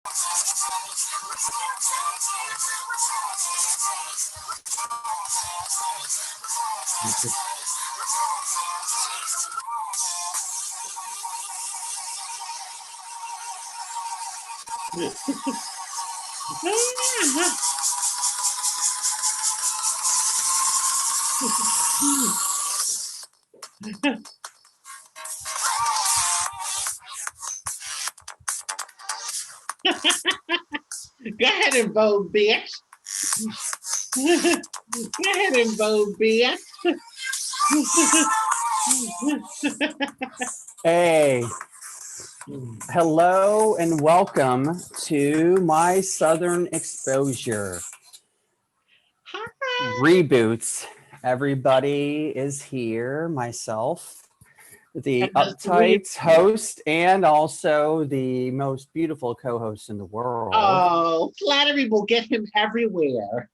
Go ahead and vote, bitch. Go ahead and vote, bitch. Hey, hello and welcome to my Southern Exposure Hi. reboots. Everybody is here, myself, the uptight host, and also the most beautiful co-host in the world. Oh, flattery will get him everywhere.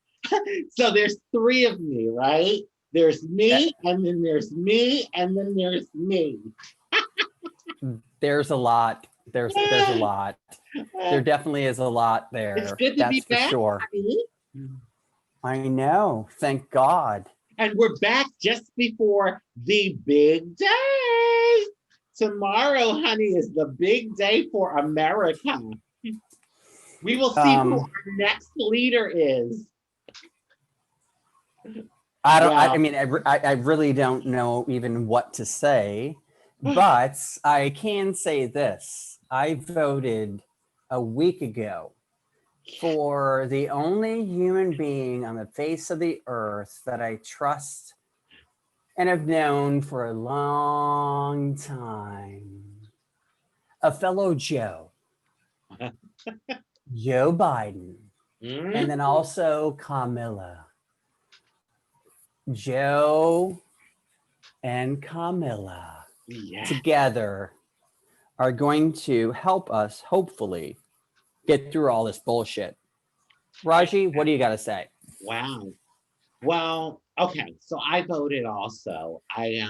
So there's three of me, right? There's me, and then there's me, and then there's me. There's a lot. There's a lot. There definitely is a lot there. It's good to That's be for back, sure. honey. I know. Thank God. And we're back just before the big day. Tomorrow, honey, is the big day for America. We will see who our next leader is. I don't. Wow. I mean, I really don't know even what to say, but I can say this: I voted a week ago for the only human being on the face of the earth that I trust and have known for a long time. A fellow Joe, Joe Biden, and then also Kamala. Joe and Kamala together are going to help us, hopefully, get through all this bullshit. Raji, what do you got to say? Wow. Well, okay. So I voted also. I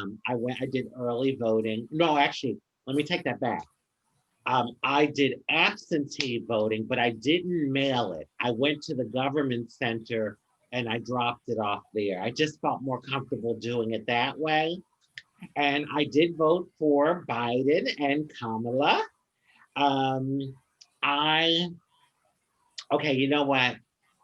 did early voting. No, actually, let me take that back. I did absentee voting, but I didn't mail it. I went to the government center and I dropped it off there. I just felt more comfortable doing it that way. And I did vote for Biden and Kamala. Okay, you know what?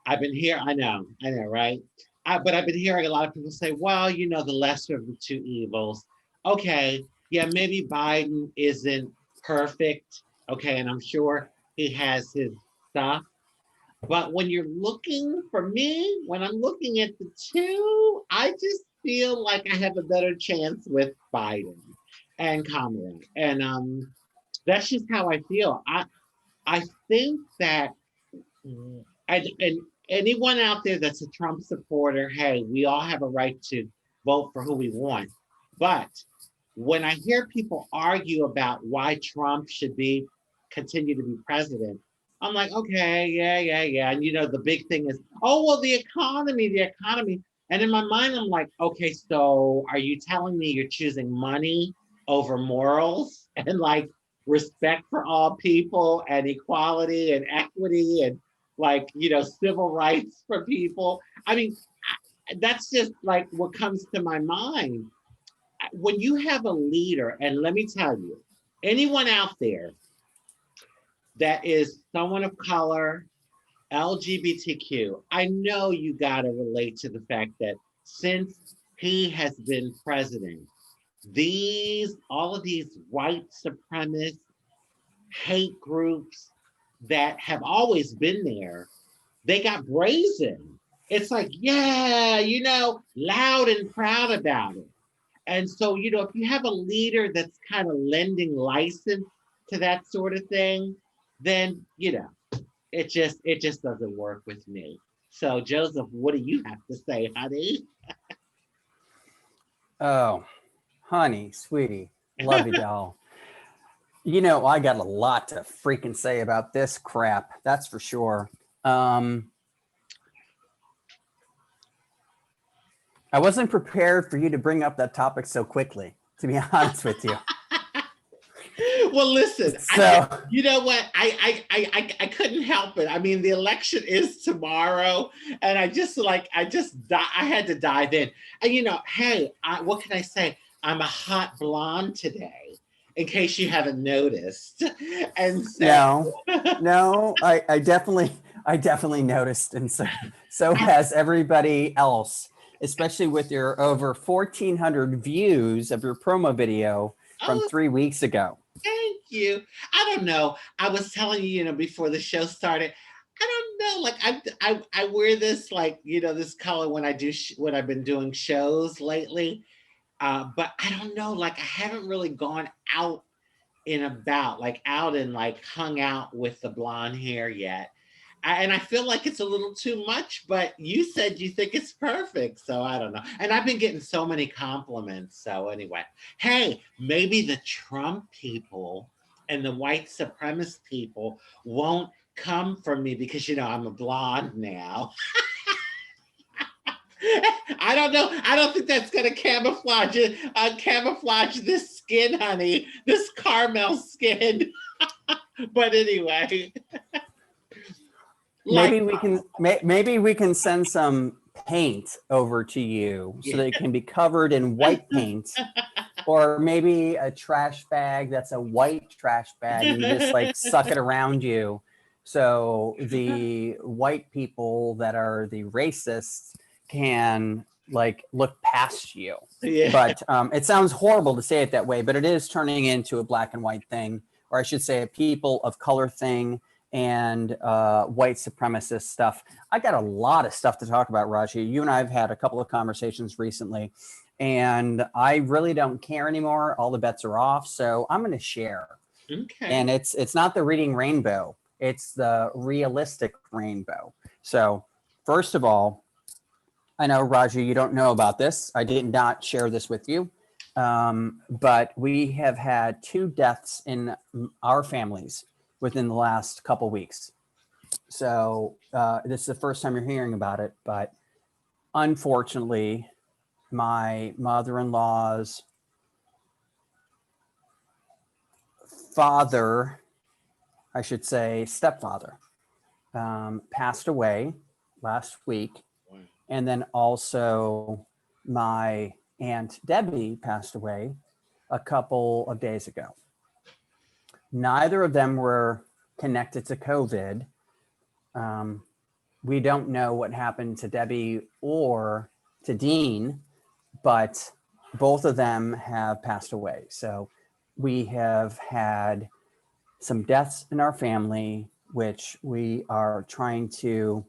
I've been here, I know, right? But I've been hearing a lot of people say, well, you know, the lesser of the two evils. Okay, yeah, maybe Biden isn't perfect. Okay, and I'm sure he has his stuff. But when you're looking, for me, when I'm looking at the two, I just feel like I have a better chance with Biden and Kamala. And that's just how I feel. I think that, and anyone out there that's a Trump supporter, hey, we all have a right to vote for who we want. But when I hear people argue about why Trump should continue to be president, I'm like, okay, yeah. And you know, the big thing is, oh, well, the economy. And in my mind, I'm like, okay, so are you telling me you're choosing money over morals and like respect for all people and equality and equity and like, you know, civil rights for people? I mean, that's just like what comes to my mind. When you have a leader, and let me tell you, anyone out there that is someone of color, LGBTQ, I know you got to relate to the fact that since he has been president, all of these white supremacist hate groups that have always been there, they got brazen. It's like, yeah, you know, loud and proud about it. And so, you know, if you have a leader that's kind of lending license to that sort of thing, then, you know, it just doesn't work with me. So, Joseph, what do you have to say, honey? Oh, honey, sweetie, love you, doll. You know, I got a lot to freaking say about this crap. That's for sure. I wasn't prepared for you to bring up that topic so quickly, to be honest with you. Well, listen, So you know what? I couldn't help it. I mean, the election is tomorrow, and I had to dive in. And hey, what can I say? I'm a hot blonde today, in case you haven't noticed. And so, no, I definitely noticed, and so has everybody else, especially with your over 1,400 views of your promo video from oh, 3 weeks ago. thank you. I don't know. I was telling you, before the show started. I don't know. Like I wear this this color when I do when I've been doing shows lately. But I don't know. Like I haven't really gone out and about, like out and like hung out with the blonde hair yet. And I feel like it's a little too much, but you said you think it's perfect. So I don't know. And I've been getting so many compliments. So anyway, hey, maybe the Trump people and the white supremacist people won't come for me because, I'm a blonde now. I don't know. I don't think that's going to camouflage it. Camouflage this skin, honey. This caramel skin. But anyway. Maybe we can send some paint over to you so that it can be covered in white paint, or maybe a trash bag that's a white trash bag and you just like suck it around you, so the white people that are the racists can like look past you. Yeah. But it sounds horrible to say it that way, but it is turning into a black and white thing, or I should say a people of color thing, and white supremacist stuff. I got a lot of stuff to talk about, Raji. You and I have had a couple of conversations recently, and I really don't care anymore. All the bets are off, so I'm going to share. Okay. And it's not the reading rainbow; it's the realistic rainbow. So first of all, I know, Raji, you don't know about this. I did not share this with you, but we have had 2 deaths in our families within the last couple weeks. So this is the first time you're hearing about it, but unfortunately, my mother-in-law's father, I should say stepfather, passed away last week. And then also my Aunt Debbie passed away a couple of days ago. Neither of them were connected to COVID. We don't know what happened to Debbie or to Dean, but both of them have passed away. So we have had some deaths in our family, which we are trying to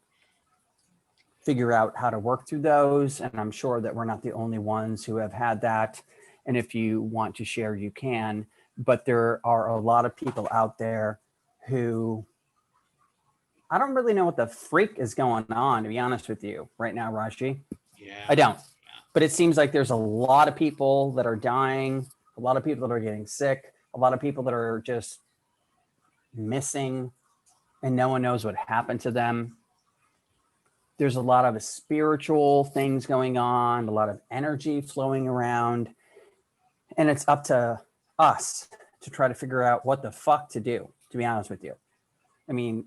figure out how to work through those. And I'm sure that we're not the only ones who have had that. And if you want to share, you can. But there are a lot of people out there who, I don't really know what the freak is going on, to be honest with you right now, Raji. Yeah. I don't. But it seems like there's a lot of people that are dying, a lot of people that are getting sick, a lot of people that are just missing, and no one knows what happened to them. There's a lot of spiritual things going on, a lot of energy flowing around, and it's up to us to try to figure out what the fuck to do, to be honest with you. I mean,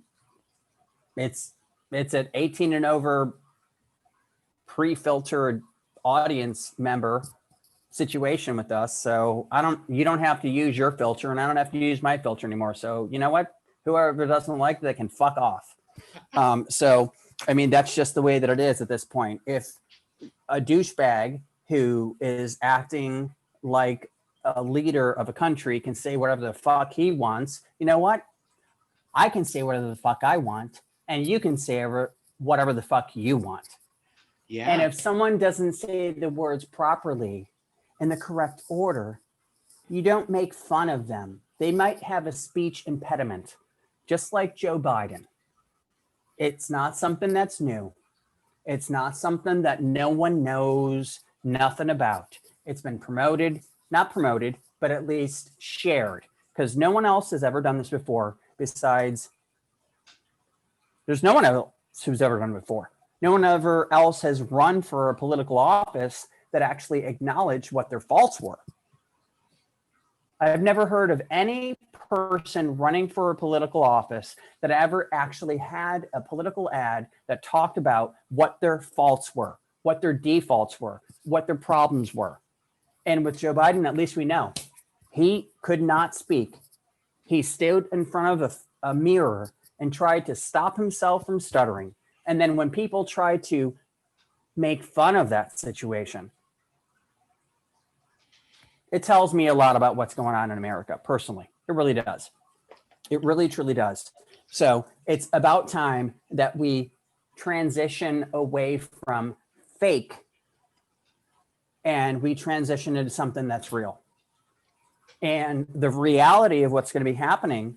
it's an 18 and over pre-filtered audience member situation with us. So you don't have to use your filter, and I don't have to use my filter anymore. So you know what? Whoever doesn't like that can fuck off. So, I mean, that's just the way that it is at this point. If a douchebag who is acting like a leader of a country can say whatever the fuck he wants, you know what? I can say whatever the fuck I want, and you can say whatever the fuck you want. Yeah. And if someone doesn't say the words properly in the correct order, you don't make fun of them. They might have a speech impediment, just like Joe Biden. It's not something that's new. It's not something that no one knows nothing about. It's been not promoted, but at least shared, because no one else has ever done this before besides, there's no one else who's ever done it before. No one ever else has run for a political office that actually acknowledged what their faults were. I've never heard of any person running for a political office that ever actually had a political ad that talked about what their faults were, what their defaults were, what their problems were. And with Joe Biden, at least we know he could not speak. He stood in front of a mirror and tried to stop himself from stuttering. And then when people tried to make fun of that situation, it tells me a lot about what's going on in America, personally. It really does. It really, truly does. So it's about time that we transition away from fake and we transition into something that's real. And the reality of what's going to be happening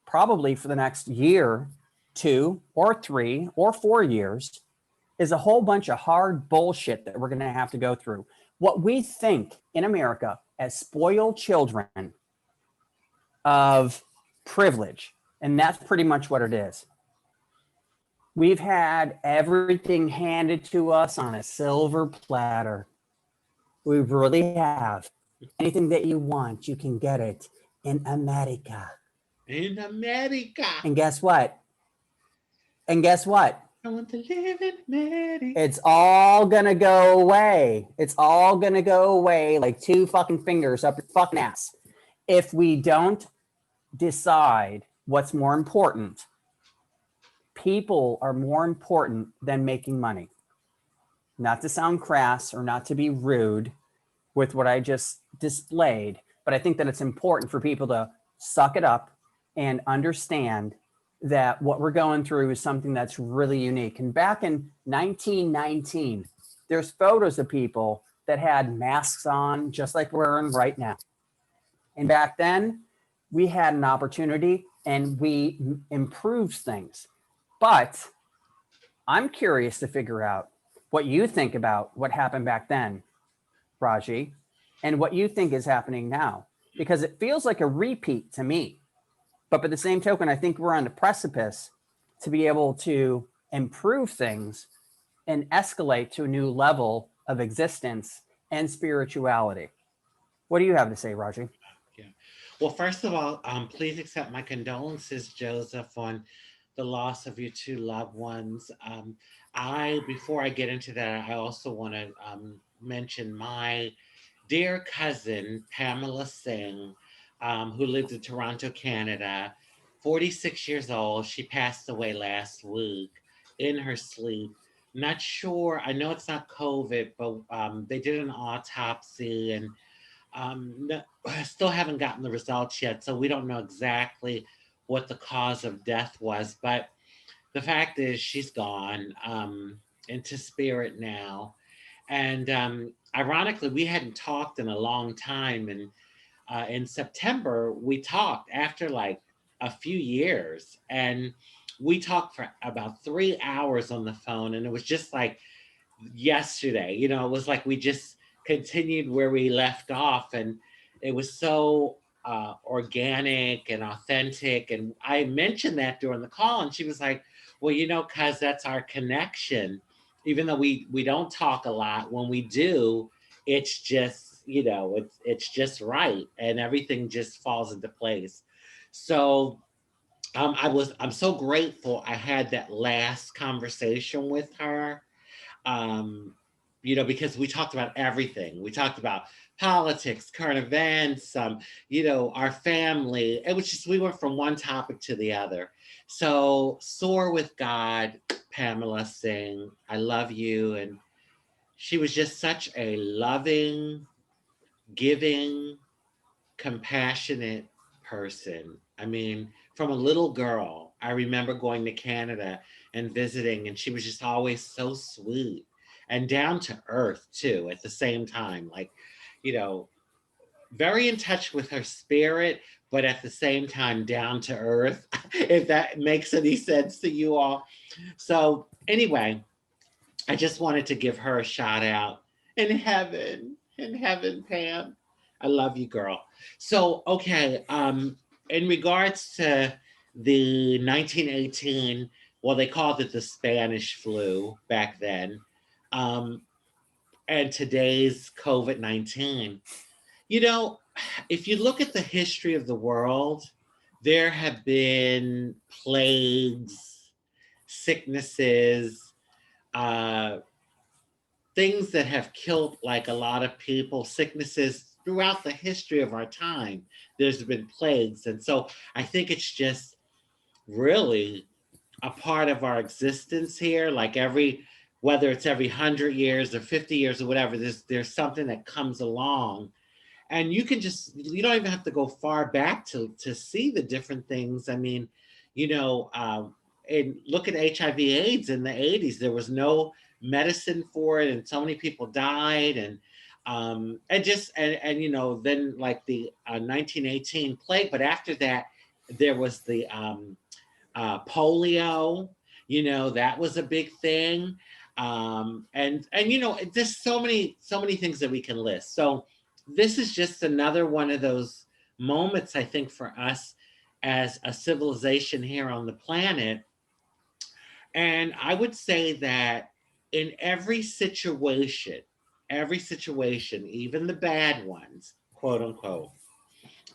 probably for the next year, 2 or 3 or 4 years is a whole bunch of hard bullshit that we're going to have to go through. What we think in America as spoiled children of privilege, and that's pretty much what it is. We've had everything handed to us on a silver platter. We really have. Anything that you want, you can get it in America. In America. And guess what? And guess what? I want to live in America. It's all gonna go away. It's all gonna go away like 2 fucking fingers up your fucking ass. If we don't decide what's more important, people are more important than making money. Not to sound crass or not to be rude with what I just displayed, but I think that it's important for people to suck it up and understand that what we're going through is something that's really unique. And back in 1919, there's photos of people that had masks on, just like we're wearing right now. And back then, we had an opportunity and we improved things. But I'm curious to figure out what you think about what happened back then, Raji, and what you think is happening now, because it feels like a repeat to me. But by the same token, I think we're on the precipice to be able to improve things and escalate to a new level of existence and spirituality. What do you have to say, Raji? Yeah. Well, first of all, please accept my condolences, Joseph, on the loss of your 2 loved ones. Before I get into that, I also want to mention my dear cousin, Pamela Singh, who lived in Toronto, Canada, 46 years old. She passed away last week in her sleep. Not sure, I know it's not COVID, but they did an autopsy and still haven't gotten the results yet. So we don't know exactly what the cause of death was. But the fact is she's gone into spirit now. And ironically, we hadn't talked in a long time. And in September, we talked after like a few years, and we talked for about 3 hours on the phone. And it was just like yesterday, it was like we just continued where we left off. And it was so organic and authentic. And I mentioned that during the call, and she was like, well, cuz that's our connection. Even though we don't talk a lot, when we do, it's just, it's just right, and everything just falls into place. So I'm so grateful I had that last conversation with her. Because we talked about everything. We talked about politics, current events, our family. It was just, we went from one topic to the other. So soar with God, Pamela Singh. I love you. And she was just such a loving, giving, compassionate person. I mean, from a little girl, I remember going to Canada and visiting, and she was just always so sweet and down to earth too at the same time. Like, very in touch with her spirit, but at the same time down to earth, if that makes any sense to you all. So anyway, I just wanted to give her a shout out. In heaven, Pam. I love you, girl. So, okay, in regards to the 1918, well, they called it the Spanish flu back then, and today's COVID-19. If you look at the history of the world, there have been plagues, sicknesses, uh, things that have killed like a lot of people, sicknesses throughout the history of our time. There's been plagues. And so I think it's just really a part of our existence here. Like whether it's every 100 years or 50 years or whatever, there's something that comes along. And you don't even have to go far back to see the different things. I mean, you know, and look at HIV/AIDS in the 80s. There was no medicine for it, and so many people died. And you know, then like the 1918 plague. But after that, there was the polio. You know, that was a big thing. And you know, there's so many things that we can list. So this is just another one of those moments, I think, for us as a civilization here on the planet. And I would say that in every situation, even the bad ones, quote unquote,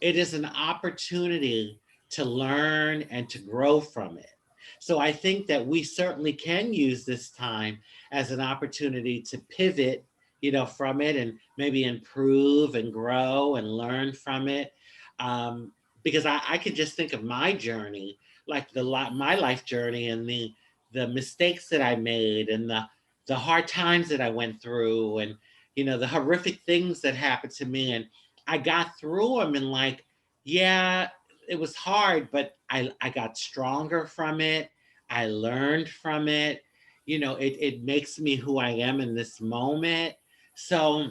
it is an opportunity to learn and to grow from it. So I think that we certainly can use this time as an opportunity to pivot, you know, from it and maybe improve and grow and learn from it. Um, because I could just think of my journey, like my life journey and the mistakes that I made and the hard times that I went through and you know the horrific things that happened to me and I got through them and like yeah, it was hard, but I got stronger from it. I learned from it. You know, it makes me who I am in this moment. So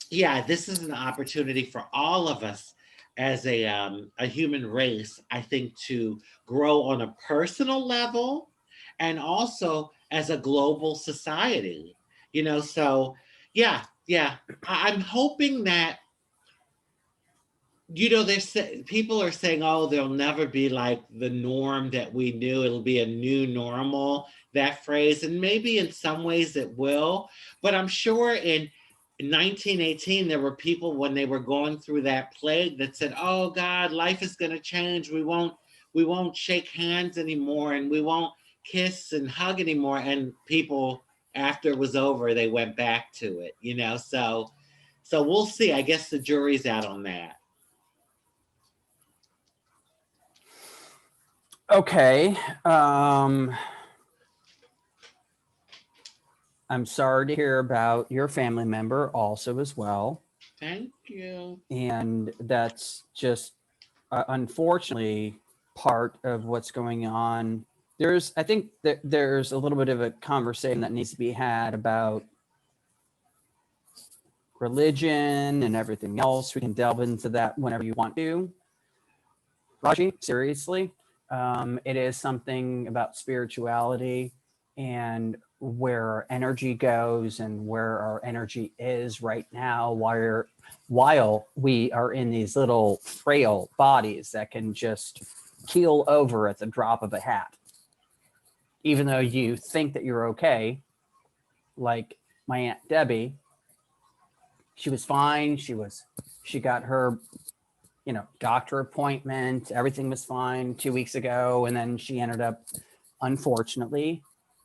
yeah, this is an opportunity for all of us as a human race, I think, to grow on a personal level and also as a global society. You know, so yeah, I'm hoping that you know, people are saying, "Oh, there'll never be like the norm that we knew. It'll be a new normal." That phrase, and maybe in some ways it will, but I'm sure in 1918 there were people when they were going through that plague that said, "Oh God, life is going to change. We won't shake hands anymore, and we won't kiss and hug anymore." And people, after it was over, they went back to it. You know, so we'll see. I guess the jury's out on that. Okay. I'm sorry to hear about your family member also as well. Thank you. And that's just unfortunately part of what's going on. I think that there's a little bit of a conversation that needs to be had about religion and everything else. We can delve into that whenever you want to. Raji, seriously, it is something about spirituality and where our energy goes and where our energy is right now while we are in these little frail bodies that can just keel over at the drop of a hat. Even though you think that you're okay, like my Aunt Debbie, she was fine. She got her doctor appointment. Everything was fine 2 weeks ago. And then she ended up, unfortunately,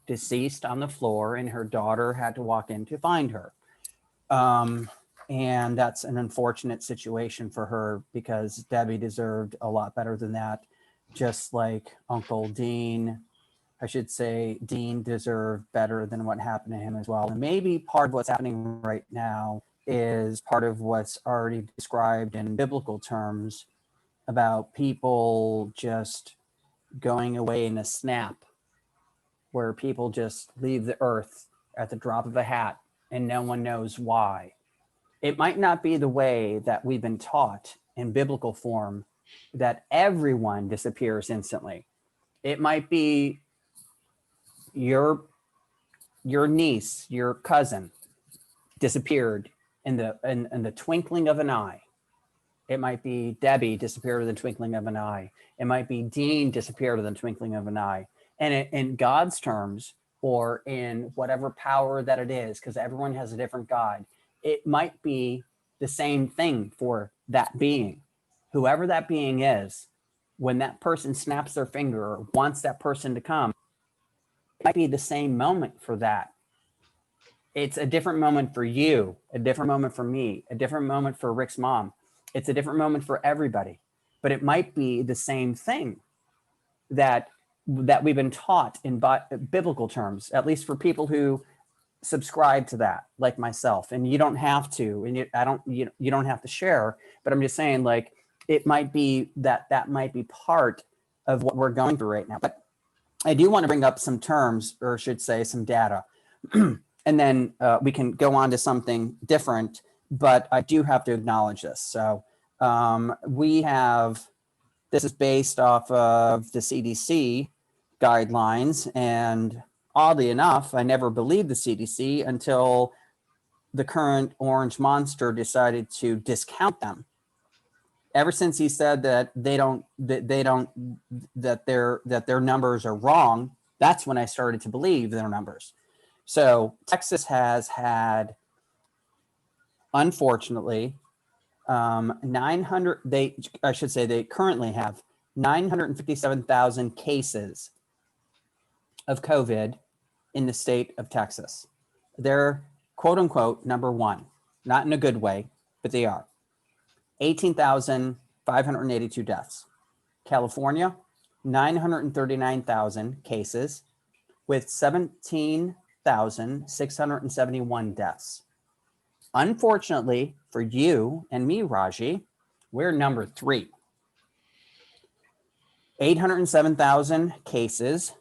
deceased on the floor, and her daughter had to walk in to find her. And that's an unfortunate situation for her because Debbie deserved a lot better than that. Just like Uncle Dean, I should say, Dean deserved better than what happened to him as well. And maybe part of what's happening right now is part of what's already described in biblical terms about people just going away in a snap, where people just leave the earth at the drop of a hat and no one knows why. It might not be the way that we've been taught in biblical form that everyone disappears instantly. It might be your niece, your cousin disappeared in the twinkling of an eye. It might be Debbie disappeared in the twinkling of an eye. It might be Dean disappeared in the twinkling of an eye. And in God's terms, or in whatever power that it is, because everyone has a different God, it might be the same thing for that being. Whoever that being is, when that person snaps their finger or wants that person to come, it might be the same moment for that. It's a different moment for you, a different moment for me, a different moment for Rick's mom. It's a different moment for everybody, but it might be the same thing that we've been taught in biblical terms, at least for people who subscribe to that, like myself. And you don't have to, and you don't have to share, but I'm just saying, like, it might be that might be part of what we're going through right now. But I do want to bring up some terms, or I should say some data, and then we can go on to something different, but I do have to acknowledge this. So this is based off of the CDC guidelines, and oddly enough, I never believed the CDC until the current orange monster decided to discount them. Ever since he said that their numbers are wrong, that's when I started to believe their numbers. So Texas has had, unfortunately, they currently have 957,000 cases of COVID in the state of Texas. They're quote unquote number one, not in a good way, but they are. 18,582 deaths. California, 939,000 cases with 17,671 deaths. Unfortunately for you and me, Raji, we're number 3. 807,000 cases,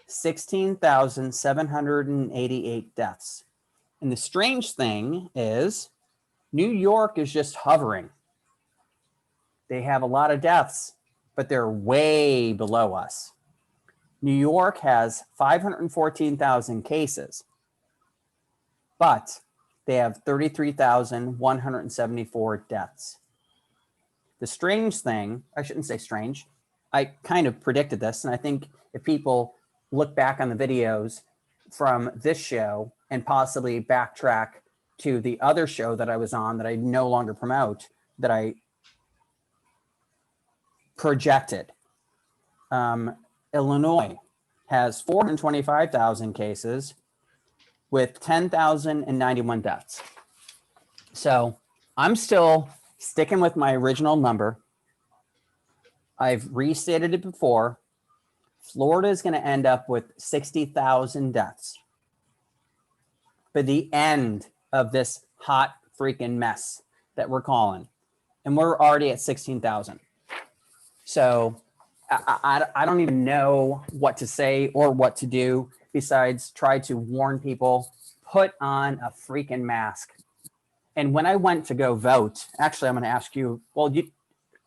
16,788 deaths. And the strange thing is, New York is just hovering. They have a lot of deaths, but they're way below us. New York has 514,000 cases, but they have 33,174 deaths. The strange thing, I shouldn't say strange, I kind of predicted this, and I think if people look back on the videos from this show and possibly backtrack to the other show that I was on that I no longer promote, that I projected. Illinois has 425,000 cases with 10,091 deaths. So I'm still sticking with my original number. I've restated it before. Florida is going to end up with 60,000 deaths by the end of this hot freaking mess that we're calling. And we're already at 16,000. So I don't even know what to say or what to do besides try to warn people, put on a freaking mask. And when I went to go vote, actually, I'm going to ask you, well,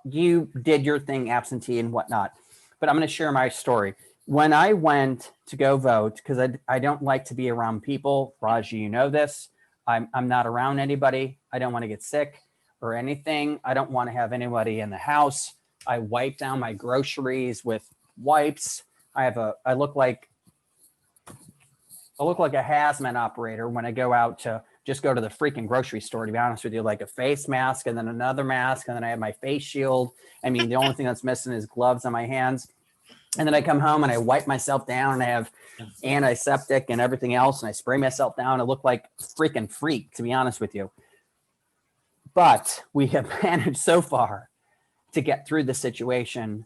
you did your thing, absentee and whatnot, but I'm going to share my story. When I went to go vote, because I don't like to be around people, Raji, you know this, I'm not around anybody. I don't want to get sick or anything. I don't want to have anybody in the house. I wipe down my groceries with wipes. I look like a hazmat operator when I go out to just go to the freaking grocery store, to be honest with you, like a face mask and then another mask. And then I have my face shield. I mean, the only thing that's missing is gloves on my hands. And then I come home and I wipe myself down and I have antiseptic and everything else. And I spray myself down. I look like a freaking freak, to be honest with you. But we have managed so far to get through the situation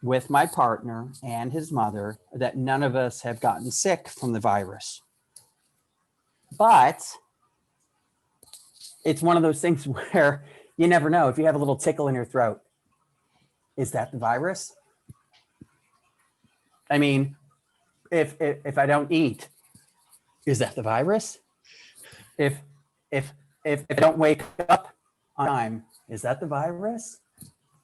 with my partner and his mother that none of us have gotten sick from the virus. But it's one of those things where you never know. If you have a little tickle in your throat, is that the virus? I mean, if I don't eat, is that the virus? If I don't wake up on time, is that the virus?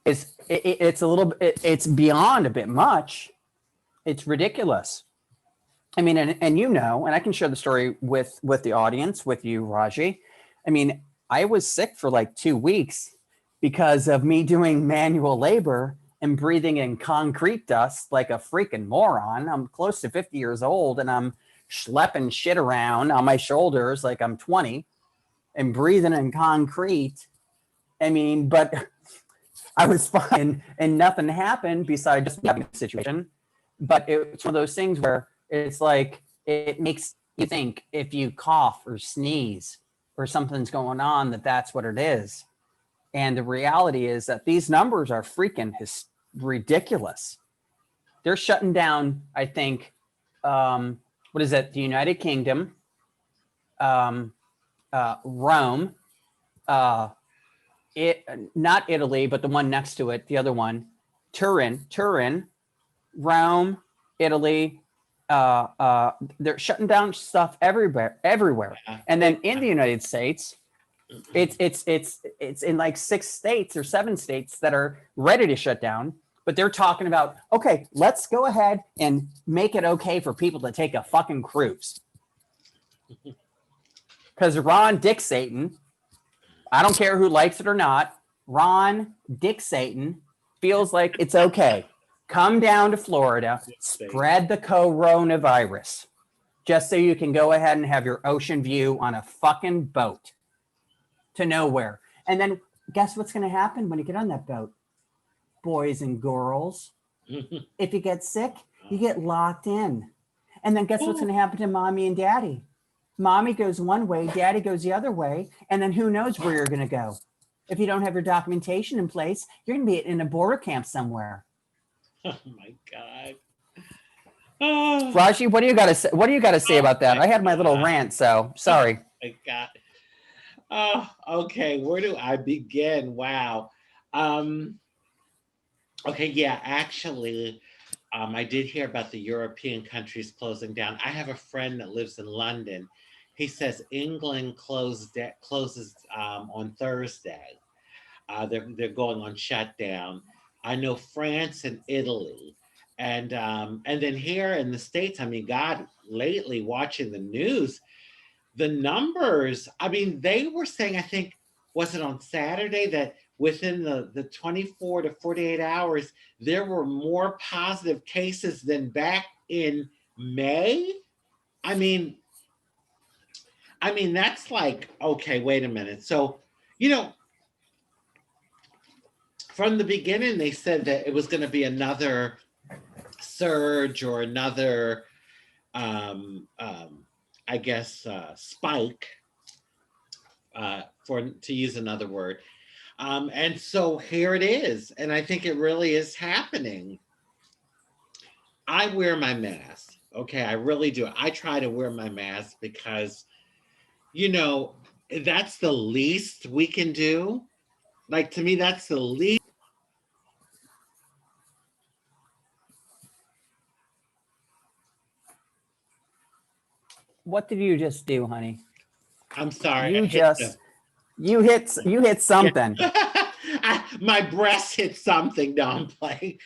It's beyond a bit much. It's ridiculous. I mean, and you know, and I can share the story with the audience, with you, Raji. I mean, I was sick for like 2 weeks because of me doing manual labor and breathing in concrete dust like a freaking moron. I'm close to 50 years old and I'm schlepping shit around on my shoulders like I'm 20 and breathing in concrete. I mean, but I was fine and nothing happened besides just having a situation. But it's one of those things where it's like, it makes you think if you cough or sneeze or something's going on, that's what it is. And the reality is that these numbers are freaking ridiculous. They're shutting down, I think, what is it? The United Kingdom, Rome, not Italy, but the one next to it, the other one, Turin, Rome, Italy. They're shutting down stuff everywhere. And then in the United States, it's in like 6 states or 7 states that are ready to shut down. But they're talking about, okay, let's go ahead and make it okay for people to take a fucking cruise. Because Ron Dick Satan, I don't care who likes it or not, Ron Dick Satan feels like it's okay. Come down to Florida, spread the coronavirus, just so you can go ahead and have your ocean view on a fucking boat to nowhere. And then guess what's going to happen when you get on that boat? Boys and girls, if you get sick, you get locked in. And then guess what's going to happen to mommy and daddy? Mommy goes one way, daddy goes the other way. And then who knows where you're going to go? If you don't have your documentation in place, you're going to be in a border camp somewhere. Oh my God. Oh, Raji, what do you got to say? What do you got to say about that? I had my little rant, so sorry. Oh my God. Oh, okay. Where do I begin? Wow. Okay, yeah, actually, I did hear about the European countries closing down. I have a friend that lives in London. He says England closes on Thursday. They're going on shutdown. I know France and Italy, and then here in the States. I mean, God, lately watching the news, the numbers. I mean, they were saying, I think, was it on Saturday, that within the 24 to 48 hours, there were more positive cases than back in May. I mean, that's like, okay, wait a minute. So, from the beginning, they said that it was going to be another surge or another, I guess, spike, to use another word. And so here it is. And I think it really is happening. I wear my mask. Okay, I really do. I try to wear my mask because, that's the least we can do. Like, to me, that's the least. What did you just do, honey? I'm sorry. You hit something. My breast hit something. No, I'm playing.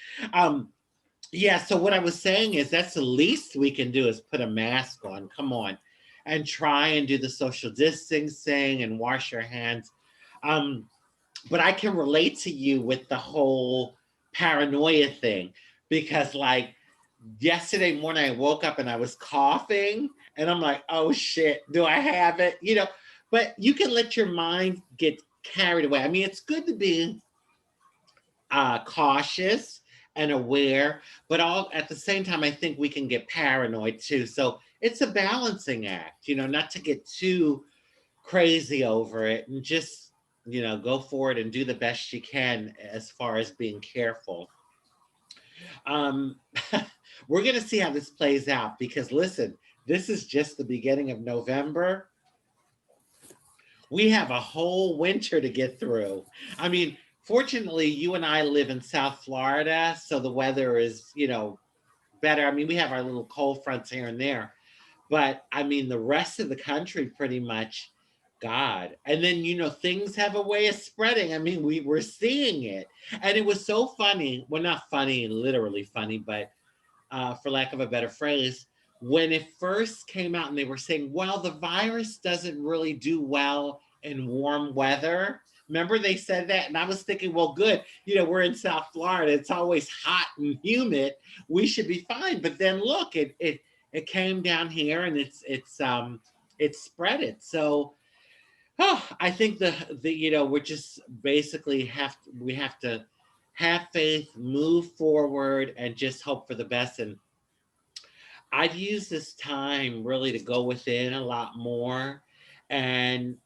Yeah, so what I was saying is that's the least we can do is put a mask on. Come on. And try and do the social distancing and wash your hands. But I can relate to you with the whole paranoia thing, because like yesterday morning I woke up and I was coughing and I'm like, oh shit, do I have it? But you can let your mind get carried away. I mean, it's good to be cautious and aware, but all at the same time, I think we can get paranoid too. So it's a balancing act, not to get too crazy over it, and just, go forward and do the best you can as far as being careful. We're going to see how this plays out, because listen, this is just the beginning of November. We have a whole winter to get through. I mean, fortunately, you and I live in South Florida, so the weather is, better. I mean, we have our little cold fronts here and there, but I mean, the rest of the country pretty much, God. And then, things have a way of spreading. I mean, we were seeing it. And it was so funny. Well, not funny, literally funny, but for lack of a better phrase, when it first came out and they were saying, well, the virus doesn't really do well in warm weather. Remember they said that? And I was thinking, well, good. We're in South Florida. It's always hot and humid. We should be fine. But then look, it came down here and it's spread it. So I think we're just basically we have to have faith, move forward, and just hope for the best. And I've used this time really to go within a lot more. And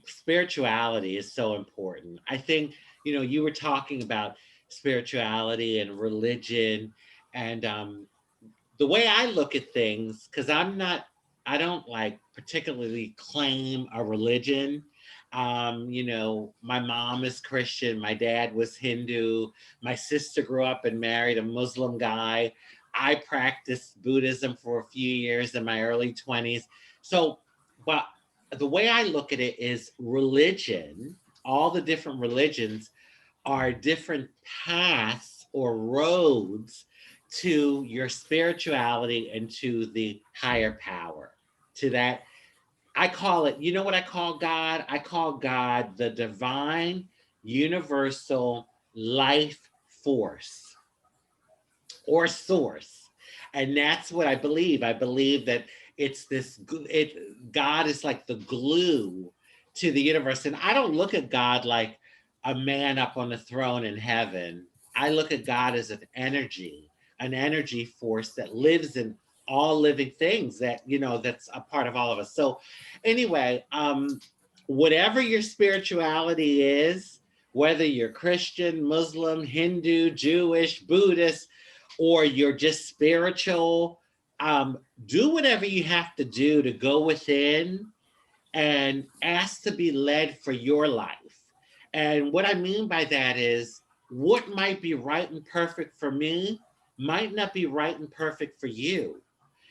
spirituality is so important. I think, you were talking about spirituality and religion. And the way I look at things, because I don't like particularly claim a religion. My mom is Christian, my dad was Hindu, my sister grew up and married a Muslim guy. I practiced Buddhism for a few years in my early 20s. So, but the way I look at it is religion, all the different religions are different paths or roads to your spirituality and to the higher power, to that. I call it, you know what I call God? I call God the divine, universal life force or source. And that's what I believe. I believe that it's God is like the glue to the universe. And I don't look at God like a man up on the throne in heaven. I look at God as an energy force that lives in all living things, that's a part of all of us. So anyway, whatever your spirituality is, whether you're Christian, Muslim, Hindu, Jewish, Buddhist, or you're just spiritual, do whatever you have to do to go within and ask to be led for your life. And what I mean by that is what might be right and perfect for me might not be right and perfect for you.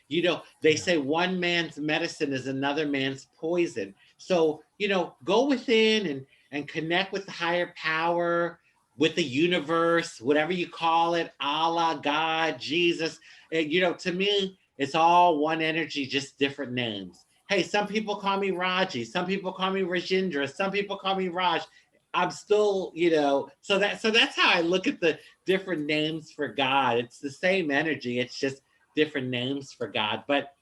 They Yeah. say one man's medicine is another man's poison. So, go within and connect with the higher power, with the universe, whatever you call it, Allah, God, Jesus. And, to me, it's all one energy, just different names. Hey, some people call me Raji, some people call me Rajendra, some people call me Raj. I'm still, so that's how I look at the different names for God. It's the same energy. It's just different names for God. But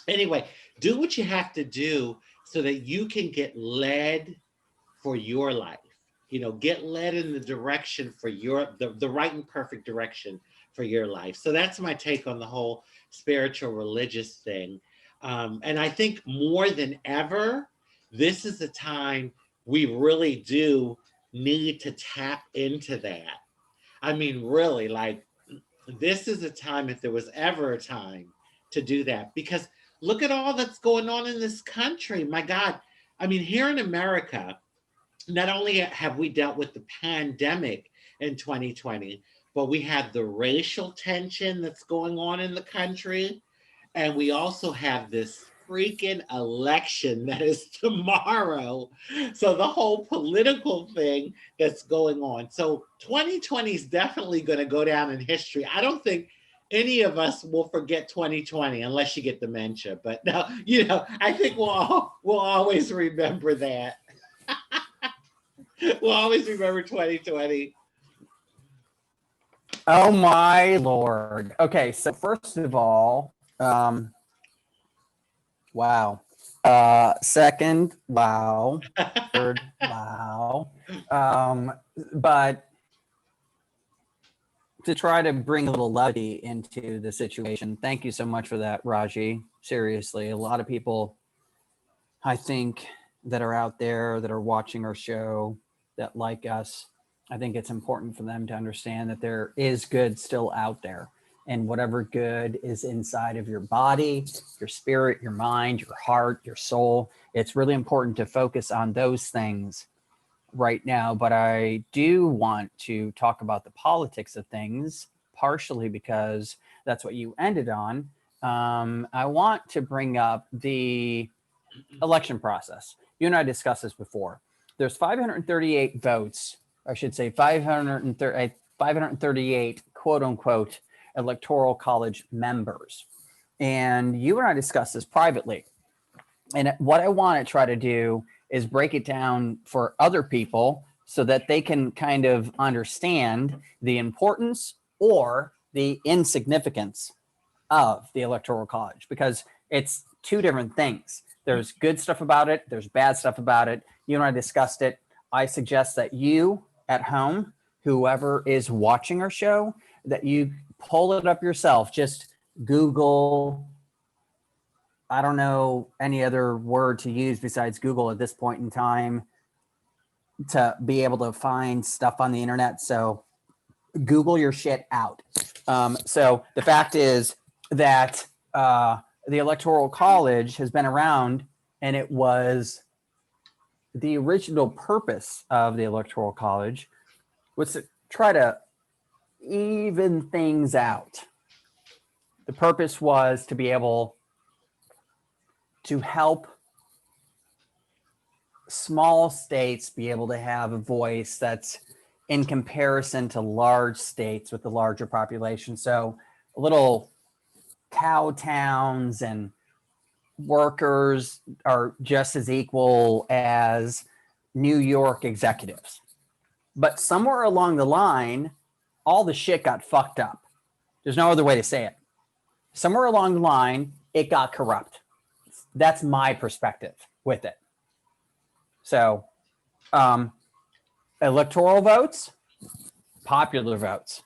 anyway, do what you have to do so that you can get led for your life. Get led in the direction for the right and perfect direction for your life. So that's my take on the whole spiritual religious thing. And I think more than ever, this is the time we really do need to tap into that. I mean, really, like, this is a time, if there was ever a time to do that, because look at all that's going on in this country. My God. I mean, here in America, not only have we dealt with the pandemic in 2020, but we have the racial tension that's going on in the country. And we also have this freaking election that is tomorrow. So the whole political thing that's going on. So 2020 is definitely going to go down in history. I don't think any of us will forget 2020 unless you get dementia. But no, I think we'll always remember that. We'll always remember 2020. Oh my Lord. Okay, so first of all, wow. Second, wow. Third, wow. But to try to bring a little levity into the situation, thank you so much for that, Raji. Seriously, a lot of people, I think, that are out there that are watching our show that like us, I think it's important for them to understand that there is good still out there. And whatever good is inside of your body, your spirit, your mind, your heart, your soul, it's really important to focus on those things right now. But I do want to talk about the politics of things, partially because that's what you ended on. I want to bring up the election process. You and I discussed this before. There's 538 votes, I should say 538 quote unquote electoral college members. And you and I discussed this privately. And what I want to try to do is break it down for other people so that they can kind of understand the importance or the insignificance of the electoral college, because it's two different things. There's good stuff about it. There's bad stuff about it. You and I discussed it. I suggest that you at home whoever is watching our show, that you pull it up yourself. Just Google, I don't know any other word to use besides Google at this point in time to be able to find stuff on the internet. So Google your shit out. So the fact is that the Electoral College has been around, and it was the original purpose of the Electoral College was to try to even things out. The purpose was to be able to help small states be able to have a voice that's in comparison to large states with the larger population. So little cow towns and workers are just as equal as New York executives. But somewhere along the line, all the shit got fucked up. There's no other way to say it. Somewhere along the line, it got corrupt. That's my perspective with it. So, electoral votes, popular votes.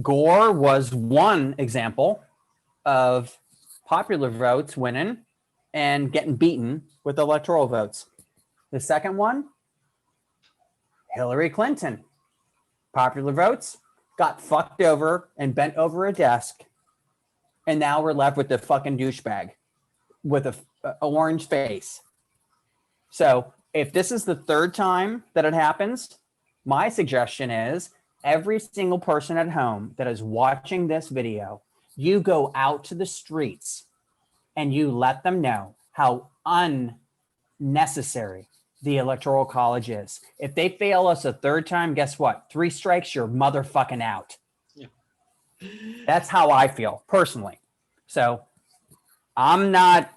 Gore was one example of popular votes winning and getting beaten with electoral votes. The second one, Hillary Clinton. Popular votes, got fucked over and bent over a desk, and now we're left with the fucking douchebag with a orange face. So if this is the third time that it happens, my suggestion is every single person at home that is watching this video, you go out to the streets and you let them know how unnecessary the Electoral College is. If they fail us a third time, guess what? 3 strikes, you're motherfucking out. Yeah. That's how I feel personally. So I'm not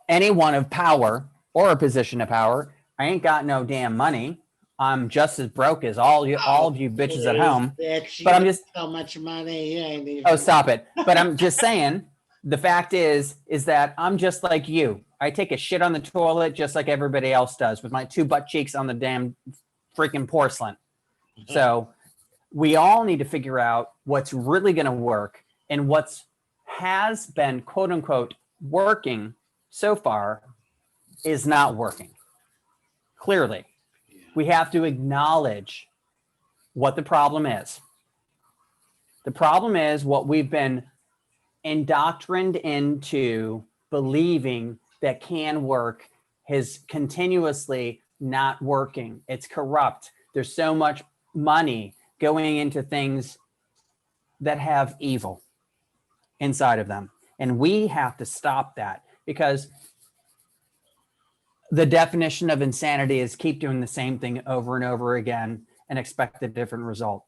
anyone of power or a position of power. I ain't got no damn money. I'm just as broke as all of you bitches at home. Bitch, But I'm just so much money. You ain't even... Oh, stop it. But I'm just saying, the fact is that I'm just like you. I take a shit on the toilet just like everybody else does with my 2 butt cheeks on the damn freaking porcelain. So we all need to figure out what's really going to work, and what's has been quote unquote working so far is not working. Clearly, we have to acknowledge what the problem is. The problem is what we've been indoctrined into believing that can work is continuously not working. It's corrupt. There's so much money going into things that have evil inside of them. And we have to stop that, because the definition of insanity is keep doing the same thing over and over again and expect a different result.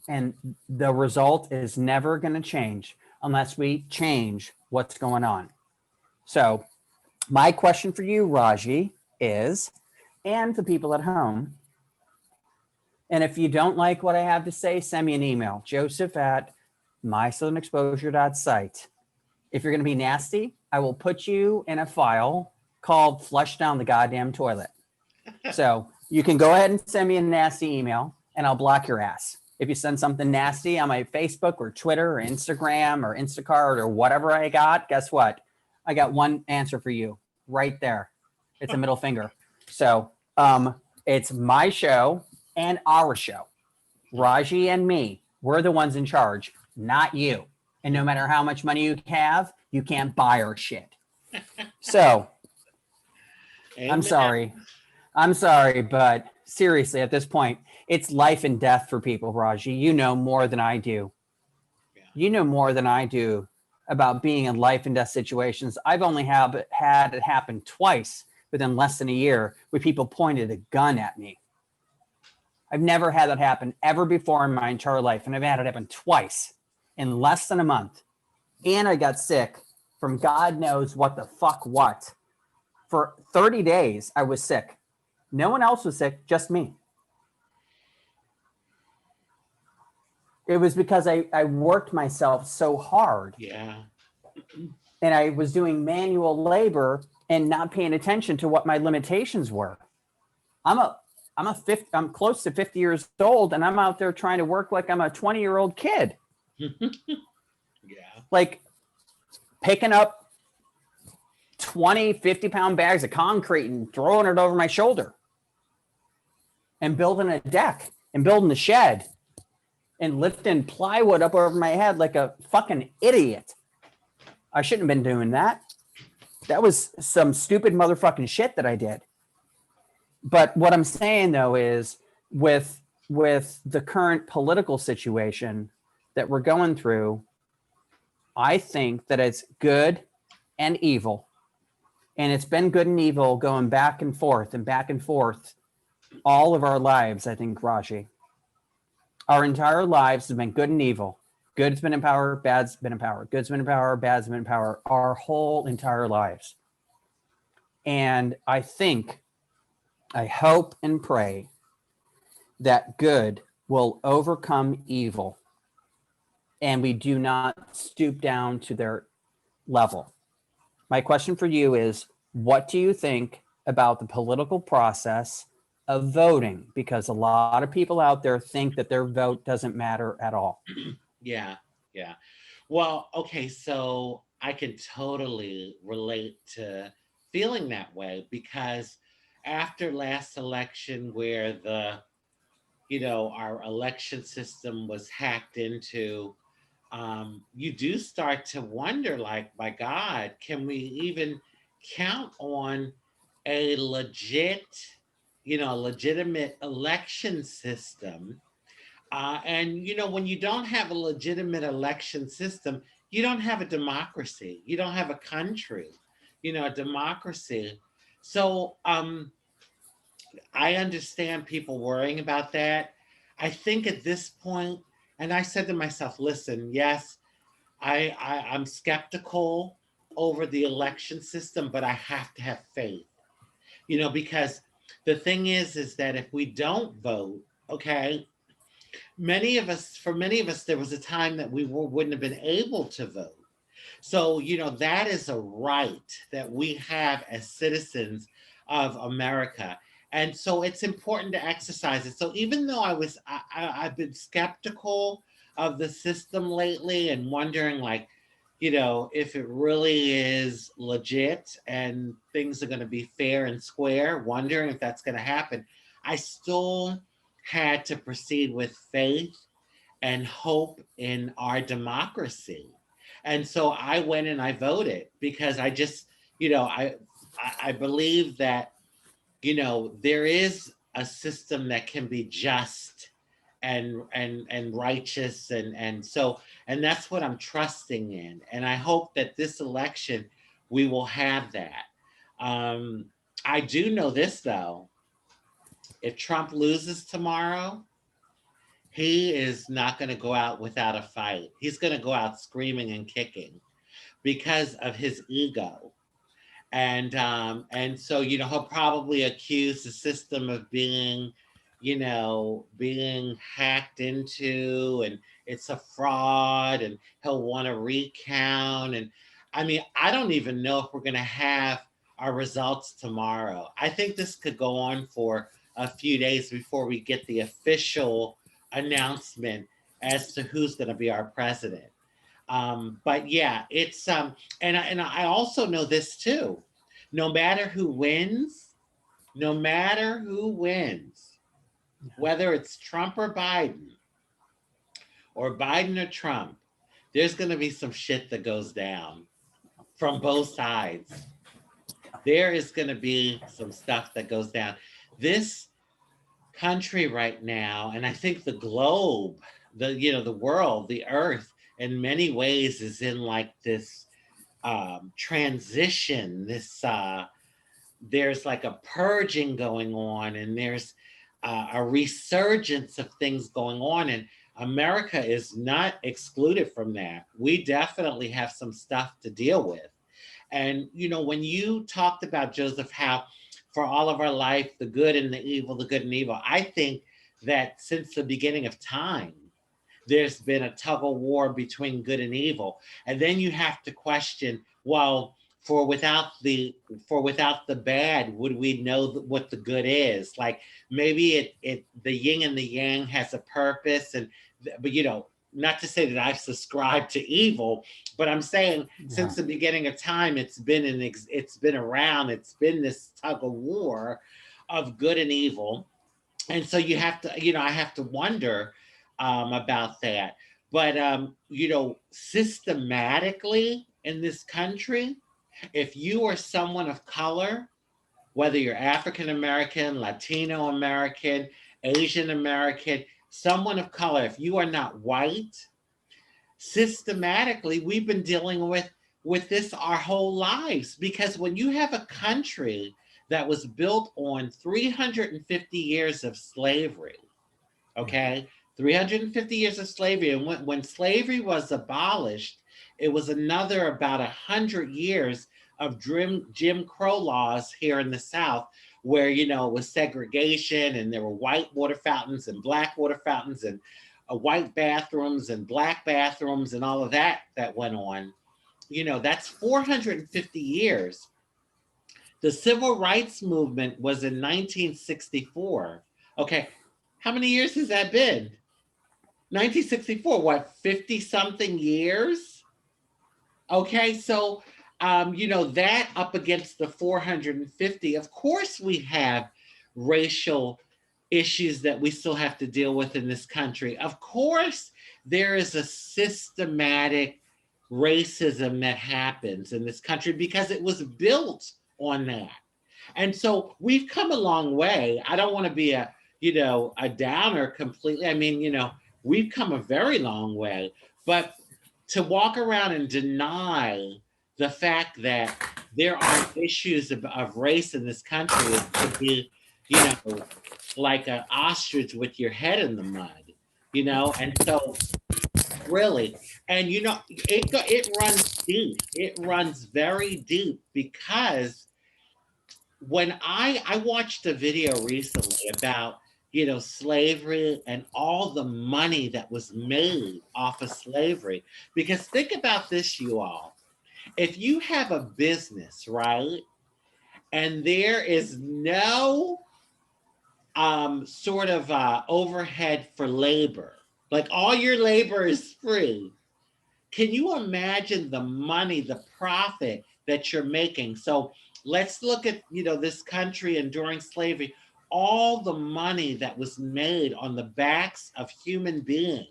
And the result is never going to change unless we change what's going on. So my question for you, Raji, is, and the people at home, and if you don't like what I have to say, send me an email, joseph@mysouthernexposure.site. If you're going to be nasty, I will put you in a file called Flush Down the Goddamn Toilet. So you can go ahead and send me a nasty email and I'll block your ass. If you send something nasty on my Facebook or Twitter or Instagram or Instacart or whatever I got, guess what? I got one answer for you right there. It's a middle finger. So it's my show and our show. Raji and me, we're the ones in charge, not you. And no matter how much money you have, you can't buy our shit. So I'm sorry, but seriously, at this point, it's life and death for people, Raji. You know more than I do. Yeah. You know more than I do about being in life and death situations. I've only had it happen twice within less than a year where people pointed a gun at me. I've never had that happen ever before in my entire life, and I've had it happen twice in less than a month. And I got sick from God knows what the fuck what. For 30 days, I was sick. No one else was sick, just me. It was because I worked myself so hard. Yeah. And I was doing manual labor and not paying attention to what my limitations were. I'm a I'm close to 50 years old, and I'm out there trying to work like I'm a 20-year-old kid. Yeah. Like picking up 20, 50-pound bags of concrete and throwing it over my shoulder and building a deck and building a shed and lifting plywood up over my head like a fucking idiot. I shouldn't have been doing that. That was some stupid motherfucking shit that I did. But what I'm saying though is with the current political situation that we're going through, I think that it's good and evil. And it's been good and evil going back and forth all of our lives, I think, Raji. Our entire lives have been good and evil. Good's been in power, bad's been in power. Good's been in power, bad's been in power. Our whole entire lives. And I hope and pray that good will overcome evil and we do not stoop down to their level. My question for you is, what do you think about the political process of voting? Because a lot of people out there think that their vote doesn't matter at all. Yeah. Well, okay, so I can totally relate to feeling that way because after last election where our election system was hacked into, you do start to wonder, like, my God, can we even count on a legitimate election system? And when you don't have a legitimate election system, you don't have a democracy. You don't have a country, a democracy. So I understand people worrying about that. I think at this point, and I said to myself, listen, yes, I'm skeptical over the election system, but I have to have faith, because the thing is that if we don't vote, okay, for many of us, there was a time that wouldn't have been able to vote. So, that is a right that we have as citizens of America. And so it's important to exercise it. So even though I've been skeptical of the system lately and wondering, like, if it really is legit and things are going to be fair and square, wondering if that's going to happen, I still had to proceed with faith and hope in our democracy. And so I went and I voted because I just, I believe that, there is a system that can be just and righteous and that's what I'm trusting in. And I hope that this election we will have that. I do know this though. If Trump loses tomorrow, he is not going to go out without a fight. He's going to go out screaming and kicking because of his ego. And so he'll probably accuse the system of being hacked into, and it's a fraud, and he'll want to recount. And I mean, I don't even know if we're going to have our results tomorrow. I think this could go on for a few days before we get the official announcement as to who's going to be our president. But yeah, it's and I also know this too. No matter who wins, whether it's Trump or Biden or Trump, there's going to be some shit that goes down from both sides. There is going to be some stuff that goes down. This country right now, and I think the globe, the world, the earth, in many ways is in like this transition. There's like a purging going on, and there's a resurgence of things going on, and America is not excluded from that. We definitely have some stuff to deal with. And when you talked about, Joseph, how for all of our life, the good and the evil, I think that since the beginning of time, there's been a tug of war between good and evil. And then you have to question, well, for without the bad, would we know what the good is? Like maybe the yin and the yang has a purpose, and but not to say that I've subscribed to evil, but I'm saying Yeah. since the beginning of time, it's been around. It's been this tug of war of good and evil, and so you have to, I have to wonder about that. But systematically in this country, if you are someone of color, whether you're African American, Latino American, Asian American, someone of color, if you are not white, systematically we've been dealing with this our whole lives, because when you have a country that was built on 350 years of slavery, Yeah. okay, 350 years of slavery, and when slavery was abolished, it was another about 100 years of Jim Crow laws here in the South, where it was segregation, and there were white water fountains and black water fountains, and white bathrooms and black bathrooms, and all of that went on. That's 450 years. The civil rights movement was in 1964. Okay, how many years has that been? 1964, what, 50 something years? Okay, so that up against the 450, of course we have racial issues that we still have to deal with in this country. Of course, there is a systematic racism that happens in this country because it was built on that. And so we've come a long way. I don't want to be a downer completely. I mean, we've come a very long way, but to walk around and deny the fact that there are issues of race in this country is to be, you know, like an ostrich with your head in the mud, And so, really, and it runs deep. It runs very deep because when I watched a video recently about slavery and all the money that was made off of slavery, because think about this, you all, if you have a business, right, and there is no sort of overhead for labor, like all your labor is free, can you imagine the money, the profit that you're making? So let's look at, this country enduring slavery, all the money that was made on the backs of human beings,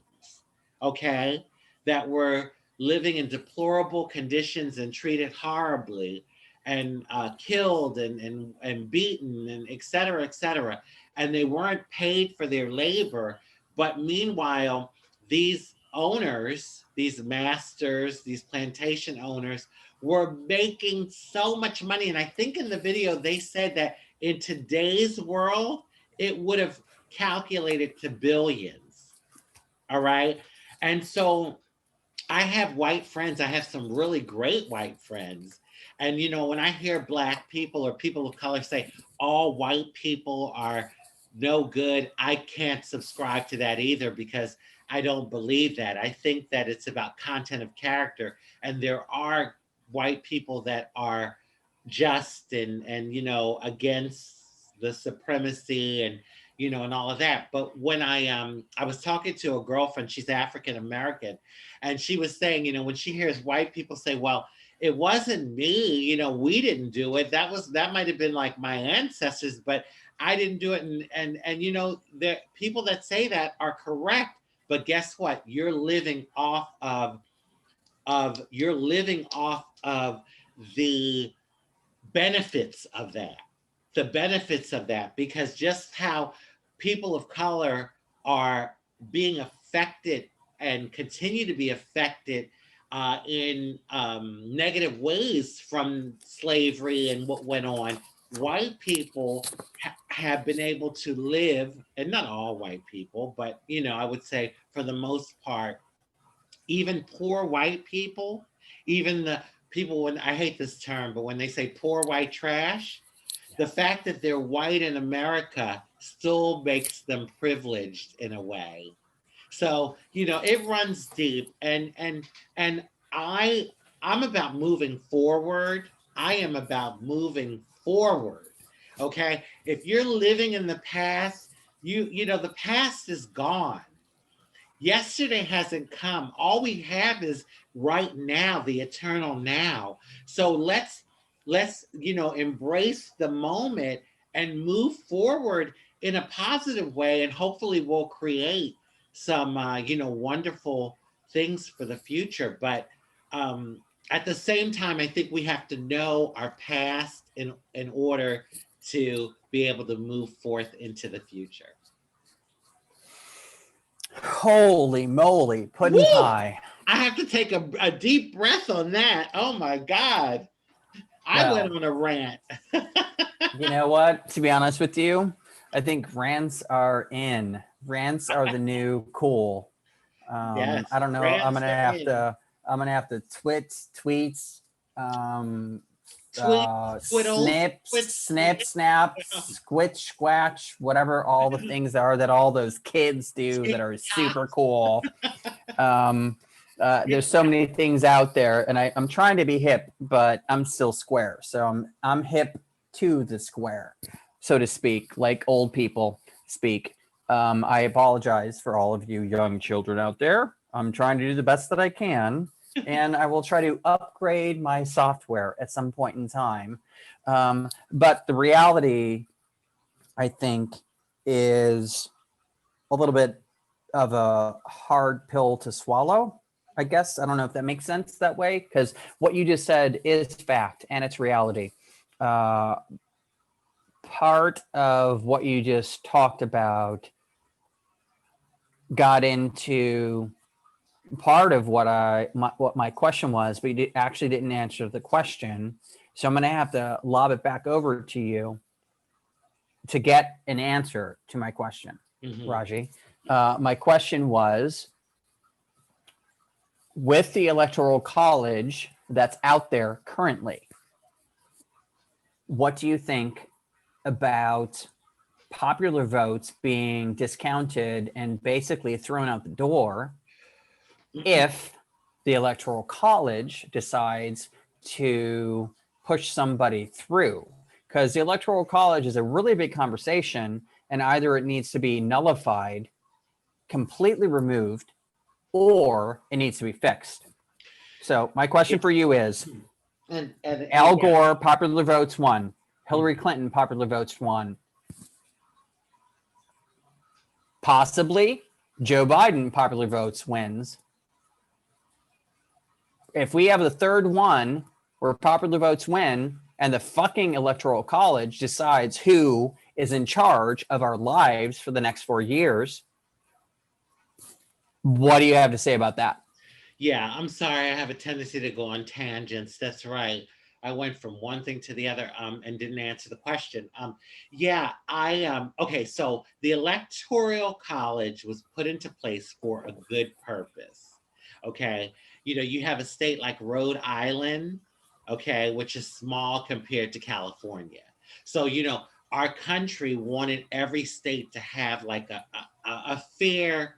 okay, that were living in deplorable conditions and treated horribly and killed and beaten and et cetera, et cetera. And they weren't paid for their labor. But meanwhile, these owners, these masters, these plantation owners were making so much money. And I think in the video they said that in today's world, it would have calculated to billions. All right. And so I have white friends. I have some really great white friends. And, when I hear Black people or people of color say all white people are no good, I can't subscribe to that either because I don't believe that. I think that it's about content of character. And there are white people that are just and against the supremacy and all of that. But when I was talking to a girlfriend, she's African American, and she was saying, when she hears white people say, well, it wasn't me, we didn't do it, that might have been like my ancestors, but I didn't do it. And the people that say that are correct, but guess what, you're living off of the benefits of that, because just how people of color are being affected and continue to be affected in negative ways from slavery and what went on. White people have been able to live, and not all white people, but I would say for the most part, even poor white people, even the people, when I hate this term, but when they say poor white trash, the Yes. fact that they're white in America still makes them privileged in a way. So, it runs deep, and I I'm about moving forward. I am about moving forward. Okay. If you're living in the past, you know, the past is gone. Yesterday hasn't come. All we have is right now, the eternal now. So let's you know, embrace the moment and move forward in a positive way, and hopefully we'll create some you know, wonderful things for the future. But um at the same time, I think we have to know our past in order to be able to move forth into the future. Holy moly, pudding Woo! pie. I have to take a deep breath on that. Oh my God. I went Well, on a rant. you know what? To be honest with you, I think rants are in. Rants are the new cool. Yes, I don't know. rants are in. I'm gonna have to tweets, um, Tweet, twiddles, snap, squitch, squatch, whatever all the things are that all those kids do that are TikTok. super cool. Um, there's so many things out there, and I'm trying to be hip, but I'm still square. So I'm hip to the square, so to speak, like old people speak. I apologize for all of you young children out there. I'm trying to do the best that I can, and I will try to upgrade my software at some point in time. But the reality, I think, is a little bit of a hard pill to swallow. I guess I don't know if that makes sense that way, because what you just said is fact and it's reality. Uh, Part of what you just talked about got into part of what my question was, but you actually didn't answer the question. So I'm going to have to lob it back over to you to get an answer to my question, Mhm. Raji. My question was, with the electoral college that's out there currently, what do you think about popular votes being discounted and basically thrown out the door if the electoral college decides to push somebody through? Because the electoral college is a really big conversation, and either it needs to be nullified, completely removed, or it needs to be fixed. So my question It's for you is, and Al yeah, Gore popular votes won, Hillary mhm. Clinton popular votes won, possibly Joe Biden popular votes wins. If we have the third one where popular votes win and the fucking electoral college decides who is in charge of our lives for the next 4 years, what do you have to say about that? Yeah, I'm sorry. I have a tendency to go on tangents. That's right. I went from one thing to the other and didn't answer the question. Yeah, I okay, so the electoral college was put into place for a good purpose. Okay. You know, you have a state like Rhode Island, okay, which is small compared to California. So, you know, our country wanted every state to have like a fair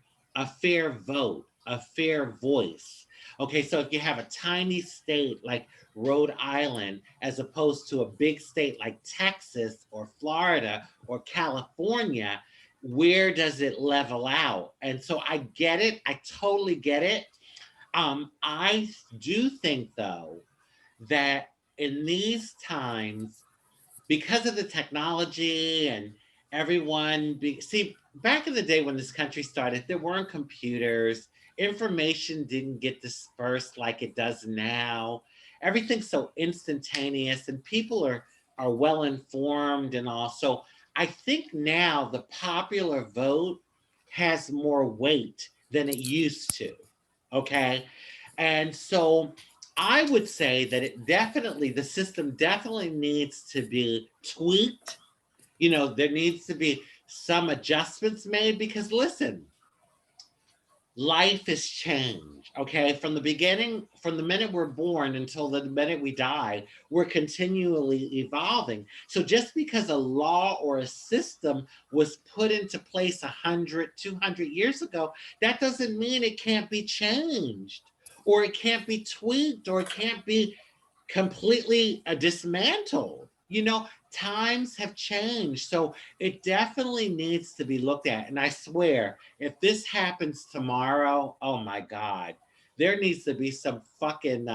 vote, a fair voice. Okay, so if you have a tiny state like Rhode Island, as opposed to a big state like Texas or Florida or California, where does it level out? And so I get it. I totally get it. I do think, though, that in these times, because of the technology and see, back in the day when this country started, there weren't computers. Information didn't get dispersed like it does now. Everything's so instantaneous, and people are well informed and all. So I think now the popular vote has more weight than it used to. Okay. And so I would say that the system definitely needs to be tweaked. You know, there needs to be some adjustments made because listen, life has changed. Okay. From the beginning, from the minute we're born until the minute we die, we're continually evolving. So just because a law or a system was put into place 100, 200 years ago, that doesn't mean it can't be changed or it can't be tweaked or it can't be completely dismantled. You know, times have changed. So it definitely needs to be looked at. And I swear, if this happens tomorrow, oh my God, there needs to be some fucking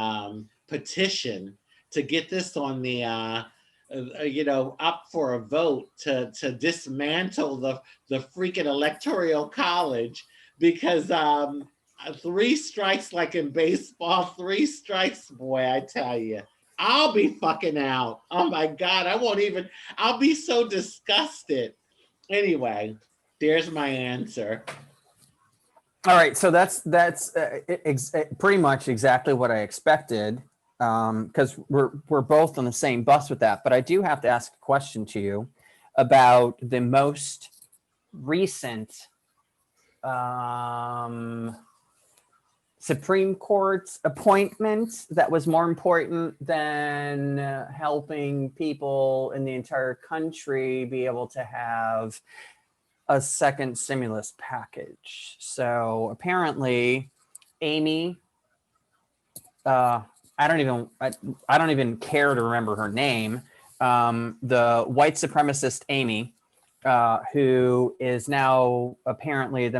petition to get this on the, you know, up for a vote to dismantle the freaking electoral college because three strikes like in baseball, three strikes, boy, I tell you. I'll be fucking out. Oh my God. I won't even, I'll be so disgusted. Anyway, there's my answer. All right, so that's pretty much exactly what I expected, because we're both on the same bus with that. But I do have to ask a question to you about the most recent Supreme Court appointment that was more important than helping people in the entire country be able to have a second stimulus package. So apparently, Amy, I don't even care to remember her name. The white supremacist Amy, who is now apparently the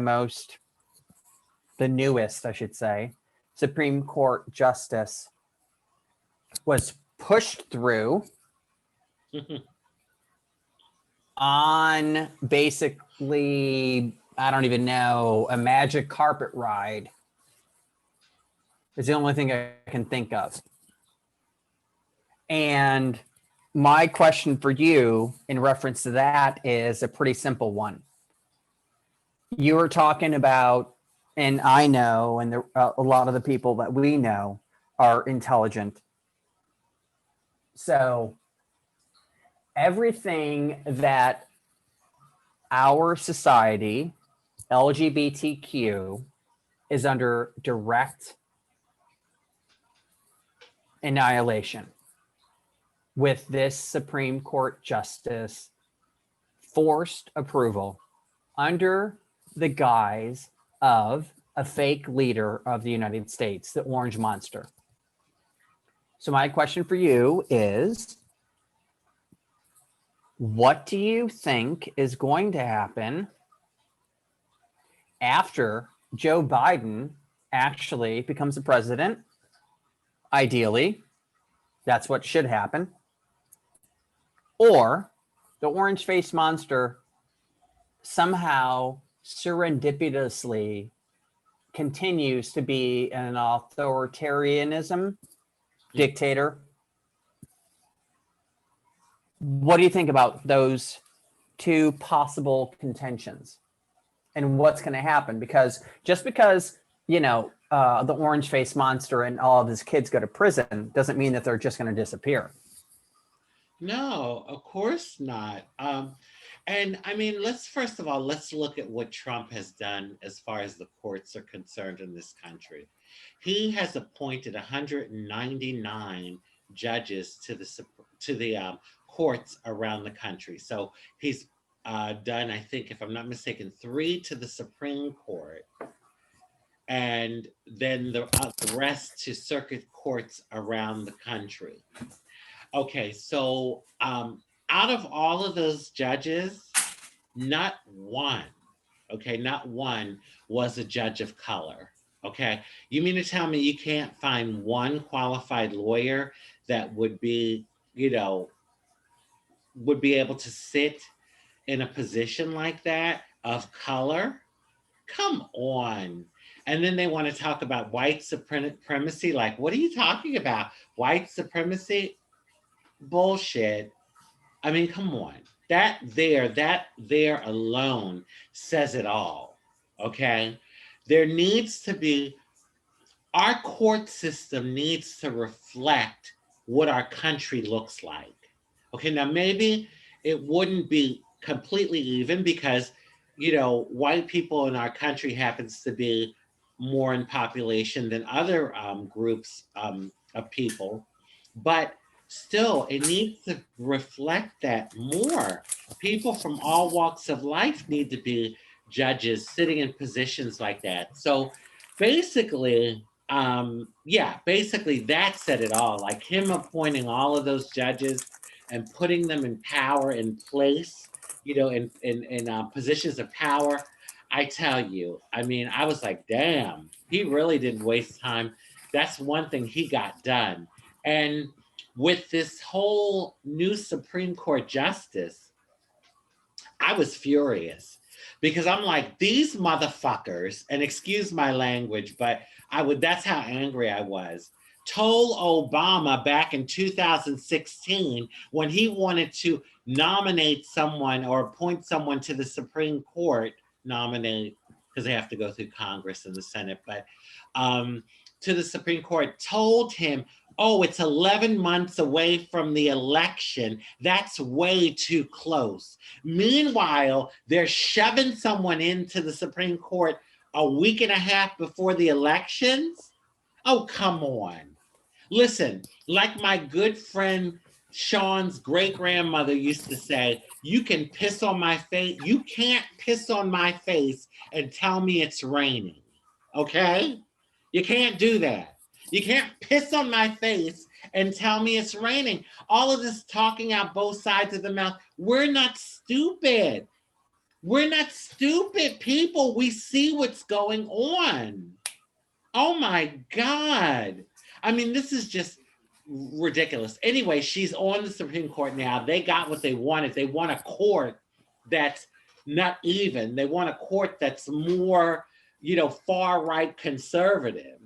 newest, I should say, Supreme Court justice, was pushed through on basically, I don't even know, a magic carpet ride. Is the only thing I can think of. And my question for you in reference to that is a pretty simple one. You were talking about, and I know, and a lot of the people that we know are intelligent. So everything that our society, LGBTQ, is under direct annihilation with this Supreme Court justice forced approval under the guise of a fake leader of the United States, the Orange Monster. So my question for you is, what do you think is going to happen after Joe Biden actually becomes the president? Ideally, that's what should happen. Or the orange-faced monster somehow serendipitously continues to be an authoritarianism dictator. What do you think about those two possible contentions and what's going to happen? Because just because, you know, the orange-faced monster and all of his kids go to prison doesn't mean that they're just going to disappear. No, of course not. And I mean, first of all, let's look at what Trump has done as far as the courts are concerned in this country. He has appointed 199 judges to the courts around the country. So he's done, I think, if I'm not mistaken, 3 to the Supreme Court, and then the rest to circuit courts around the country. Okay, so out of all of those judges, not one was a judge of color. Okay, you mean to tell me you can't find one qualified lawyer that would be, you know, would be able to sit in a position like that of color? Come on. And then they want to talk about white supremacy. Like, what are you talking about? White supremacy? Bullshit. I mean, come on. That there alone says it all. Okay? There needs to be, our court system needs to reflect what our country looks like. Okay, now maybe it wouldn't be completely even because, you know, white people in our country happens to be more in population than other groups of people, but still it needs to reflect that more. People from all walks of life need to be judges sitting in positions like that. So basically, yeah, basically that said it all. Like him appointing all of those judges and putting them in power in place, in positions of power. I tell you, I mean, I was like, damn, he really didn't waste time. That's one thing he got done. And with this whole new Supreme Court justice, I was furious because I'm like, these motherfuckers, and excuse my language, but that's how angry I was. Told Obama back in 2016 when he wanted to nominate someone or appoint someone to the Supreme Court, nominate, because they have to go through Congress and the Senate, but to the Supreme Court, told him, oh, it's 11 months away from the election. That's way too close. Meanwhile, they're shoving someone into the Supreme Court a week and a half before the elections. Oh, come on. Listen, like my good friend Sean's great grandmother used to say, you can piss on my face. You can't piss on my face and tell me it's raining. Okay? You can't do that. You can't piss on my face and tell me it's raining. All of this talking out both sides of the mouth. We're not stupid. We're not stupid people. We see what's going on. Oh my God. I mean, this is just ridiculous. Anyway, she's on the Supreme Court now. They got what they wanted. They want a court that's not even. They want a court that's more, far right conservative.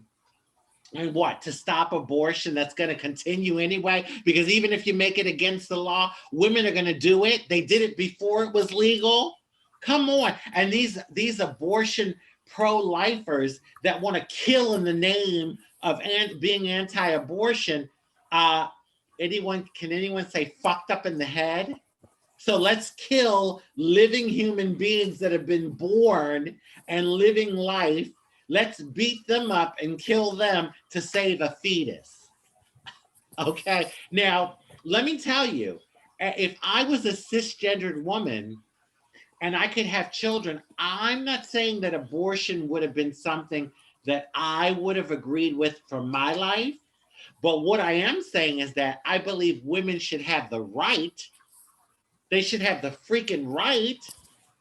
And what, to stop abortion that's going to continue anyway? Because even if you make it against the law, women are going to do it. They did it before it was legal. Come on. And these abortion pro-lifers that want to kill in the name of being anti-abortion, can anyone say fucked up in the head? So let's kill living human beings that have been born and living life. Let's beat them up and kill them to save a fetus. Okay. Now, let me tell you, if I was a cisgendered woman and I could have children, I'm not saying that abortion would have been something that I would have agreed with for my life. But what I am saying is that I believe women should have the right. They should have the freaking right.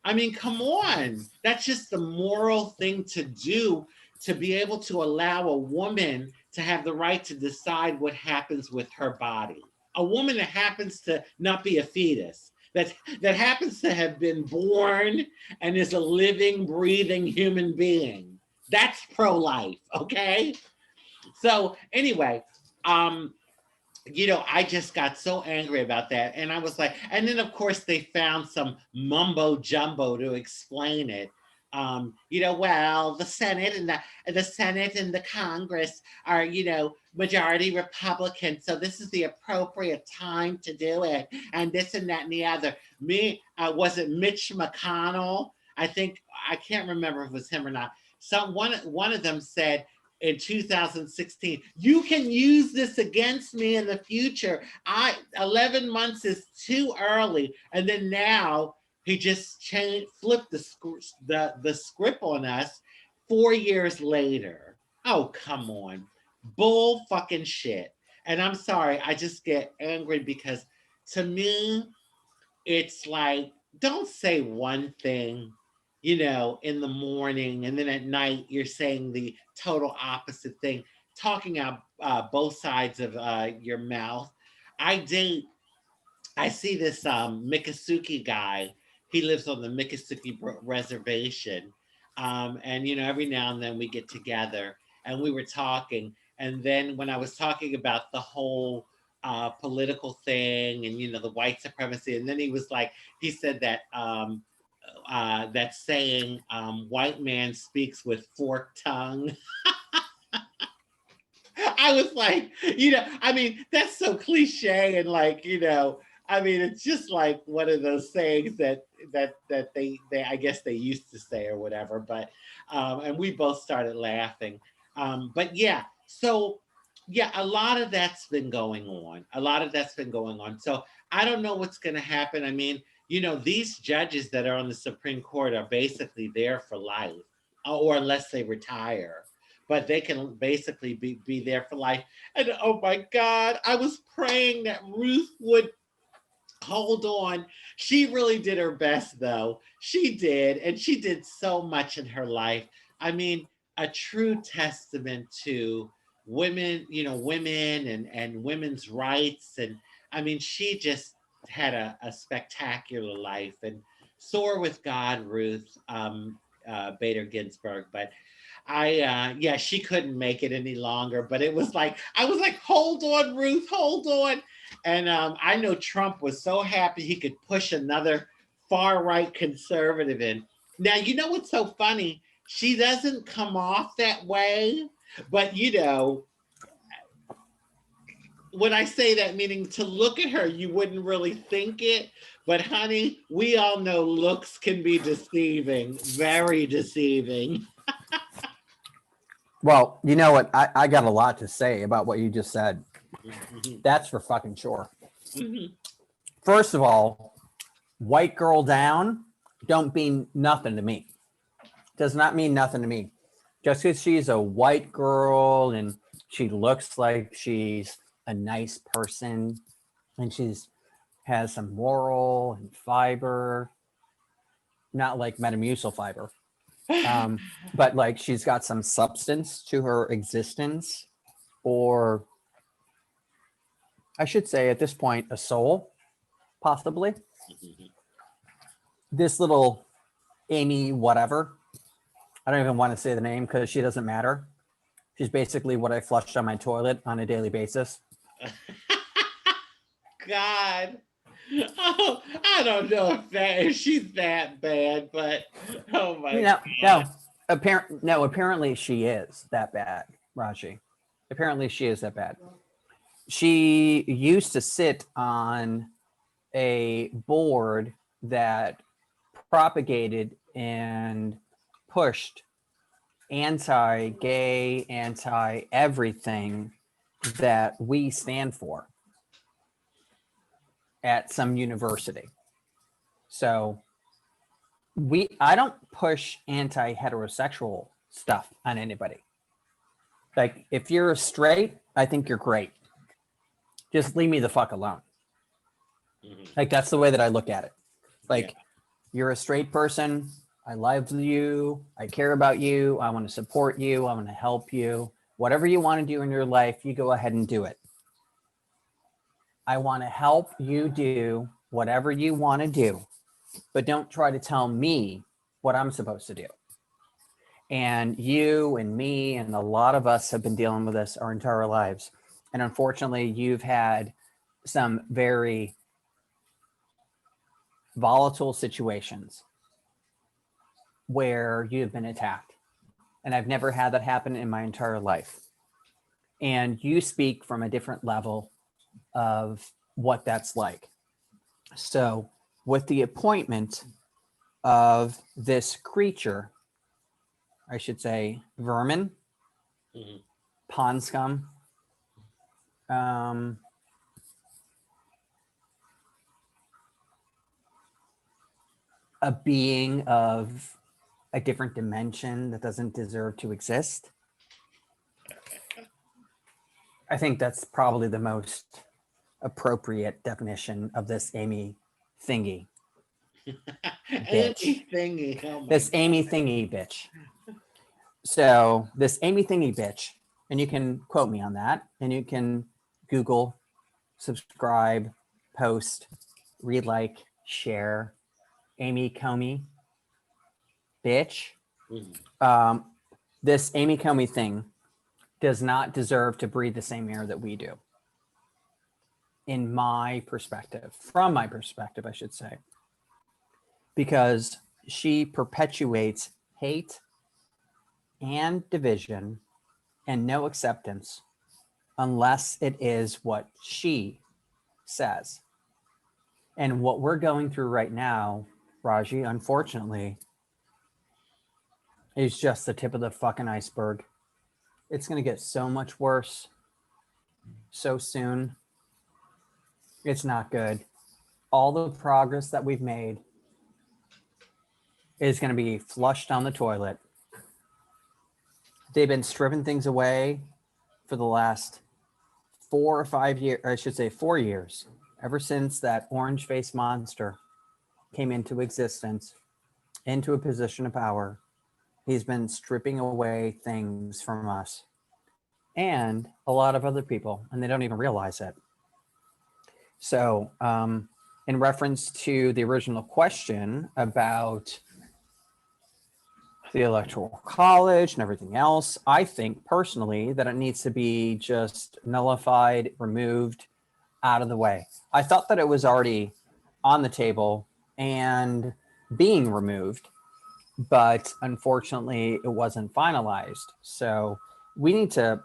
I mean, come on. That's just the moral thing to do, to be able to allow a woman to have the right to decide what happens with her body. A woman that happens to not be a fetus, that happens to have been born and is a living, breathing human being. That's pro-life, okay? So anyway, I just got so angry about that. And I was like, and then of course they found some mumbo jumbo to explain it. Well, the Senate and the Congress are, majority Republican. So this is the appropriate time to do it. And this and that and the other. Was it Mitch McConnell? I can't remember if it was him or not. One of them said, in 2016, you can use this against me in the future. 11 months is too early. And then now he just flipped the script on us 4 years later. Oh, come on. Bull fucking shit. And I'm sorry, I just get angry because to me, it's like, don't say one thing, in the morning, and then at night you're saying the total opposite thing, talking out both sides of your mouth. I see this Miccosukee guy. He lives on the Miccosukee Reservation. And, every now and then we get together and we were talking. And then when I was talking about the whole political thing and, the white supremacy, and then he said that, that saying, white man speaks with forked tongue. I was like, that's so cliche. And it's just like one of those sayings that they I guess they used to say or whatever, but, and we both started laughing. But yeah, so yeah, a lot of that's been going on. So I don't know what's going to happen. I mean, these judges that are on the Supreme Court are basically there for life, or unless they retire. but they can basically be there for life. And oh my God, I was praying that Ruth would hold on. She really did her best, though. She did, and she did so much in her life. I mean, a true testament to women, women and women's rights. And I mean, she just had a spectacular life. And soar with God, Ruth Bader Ginsburg. But yeah, she couldn't make it any longer. But it was like, I was like, hold on, Ruth, hold on. And I know Trump was so happy he could push another far right conservative in. Now, you know what's so funny? She doesn't come off that way, but when I say that, meaning to look at her, you wouldn't really think it. But honey, we all know looks can be deceiving, very deceiving. Well, you know what? I got a lot to say about what you just said. Mhm, That's for fucking sure. mhm. First of all, white girl down don't mean nothing to me. Does not mean nothing to me. Just because she's a white girl and she looks like she's a nice person and she's has some moral and fiber, not like Metamucil fiber, but like she's got some substance to her existence, or I should say at this point, a soul, possibly. This little Amy, whatever, I don't even want to say the name because she doesn't matter. She's basically what I flush down my toilet on a daily basis. God. Oh, I don't know if she's that bad, but oh my No, God. apparently she is that bad, Raji. Apparently she is that bad. She used to sit on a board that propagated and pushed anti-gay, anti-everything that we stand for at some university. So I don't push anti-heterosexual stuff on anybody. Like if you're straight, I think you're great. Just leave me the fuck alone. Mhm. Like that's the way that I look at it. Like Yeah. you're a straight person. I love you. I care about you. I want to support you. I want to help you. Whatever you want to do in your life, you go ahead and do it. I want to help you do whatever you want to do, but don't try to tell me what I'm supposed to do. And you and me and a lot of us have been dealing with this our entire lives. And unfortunately, you've had some very volatile situations where you've been attacked. And I've never had that happen in my entire life. And you speak from a different level of what that's like. So, with the appointment of this creature, I should say vermin, Mhm. pond scum, a being of a different dimension that doesn't deserve to exist. I think that's probably the most appropriate definition of this Amy thingy bitch. Amy thingy. Oh my This God. Amy thingy bitch. So this Amy thingy bitch, and you can quote me on that, and you can Google, subscribe, post, read, like, share, Amy Comey bitch. Mhm. This Amy Comey thing does not deserve to breathe the same air that we do. In my perspective, from my perspective, I should say, because she perpetuates hate and division and no acceptance unless it is what she says. And what we're going through right now, Raji, unfortunately, is just the tip of the fucking iceberg. It's going to get so much worse so soon. It's not good. All the progress that we've made is going to be flushed down the toilet they've been stripping things away for the last 4 or 5 years, or I should say 4 years, ever since that orange faced monster came into existence, into a position of power. He's been stripping away things from us and a lot of other people, and they don't even realize it. So, in reference to the original question about the electoral college and everything else, I think personally that it needs to be just nullified, removed, out of the way. I thought that it was already on the table and being removed, but unfortunately it wasn't finalized. So we need to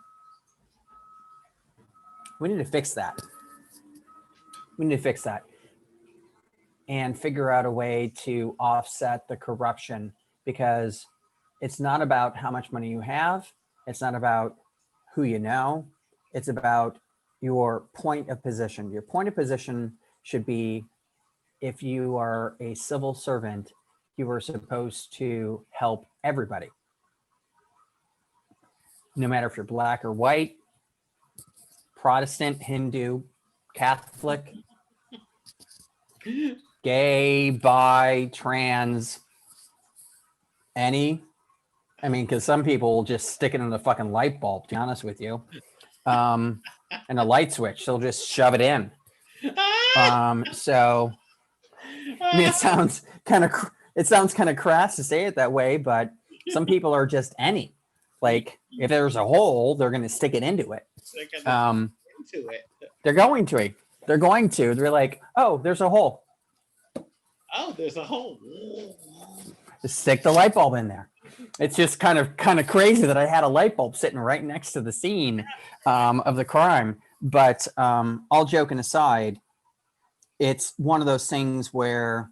fix that. We need to fix that and figure out a way to offset the corruption, because it's not about how much money you have. It's not about who you know. It's about your point of position. Your point of position should be, if you are a civil servant, you are supposed to help everybody. No matter if you're black or white, Protestant, Hindu, Catholic, gay, bi, trans, any. I mean, because some people will just stick it in the fucking light bulb, to be honest with you. And a light switch, they'll just shove it in. So, I mean, it sounds kind of crass to say it that way, but some people are just any. Like, if there's a hole, they're going to stick it into it. Into it. They're going to. They're going to. They're like, oh, there's a hole. Oh, there's a hole. Just stick the light bulb in there. It's just kind of crazy that I had a light bulb sitting right next to the scene of the crime. But all joking aside, it's one of those things where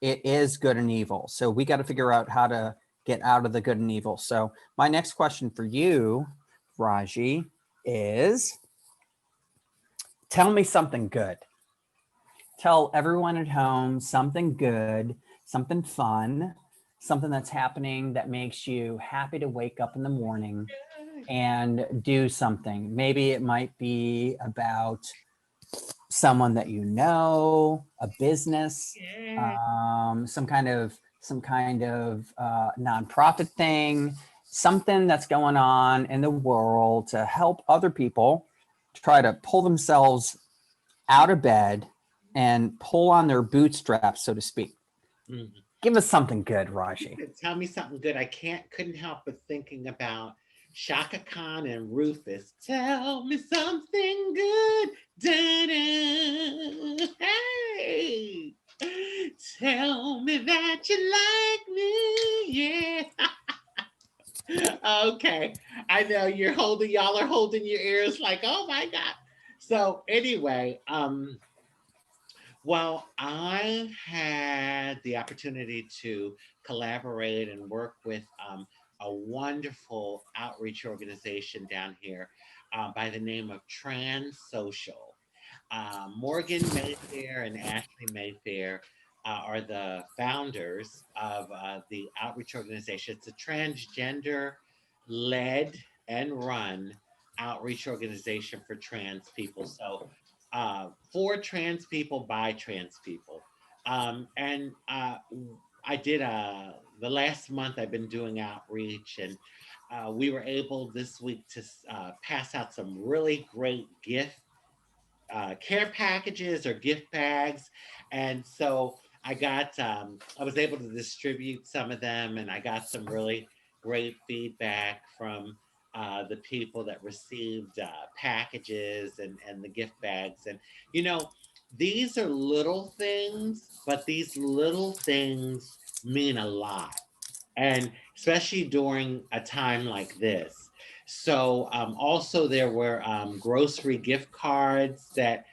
it is good and evil. So we got to figure out how to get out of the good and evil. So my next question for you, Raji, is tell me something good. Tell everyone at home something good, something fun, something that's happening that makes you happy to wake up in the morning and do something. Maybe it might be about someone that you know, a business, some kind of nonprofit thing, something that's going on in the world to help other people try to pull themselves out of bed and pull on their bootstraps, so to speak. Mm-hmm. Give us something good, Raji. Tell me something good. I couldn't help but thinking about Shaka Khan and Rufus. Tell me something good. Da-da. Hey, tell me that you like me. Yeah. Okay. I know y'all are holding your ears like, oh my God. So anyway, well, I had the opportunity to collaborate and work with a wonderful outreach organization down here by the name of Trans Social. Morgan Mayfair and Ashley Mayfair are the founders of the outreach organization. It's a transgender-led and run outreach organization for trans people. So for trans people by trans people. And I did the last month I've been doing outreach, and we were able this week to pass out some really great gift care packages or gift bags. And so I was able to distribute some of them, and I got some really great feedback from the people that received packages and the gift bags. And, these are little things, but these little things mean a lot. And especially during a time like this. So also there were grocery gift cards that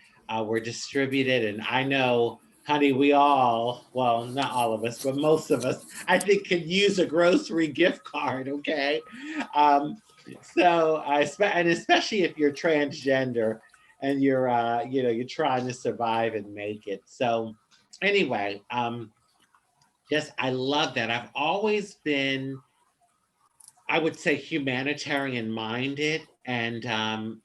were distributed. And I know, honey, well, not all of us, but most of us, I think, could use a grocery gift card, okay? And especially if you're transgender and you're trying to survive and make it. So anyway, I love that. I've always been I would say humanitarian minded. And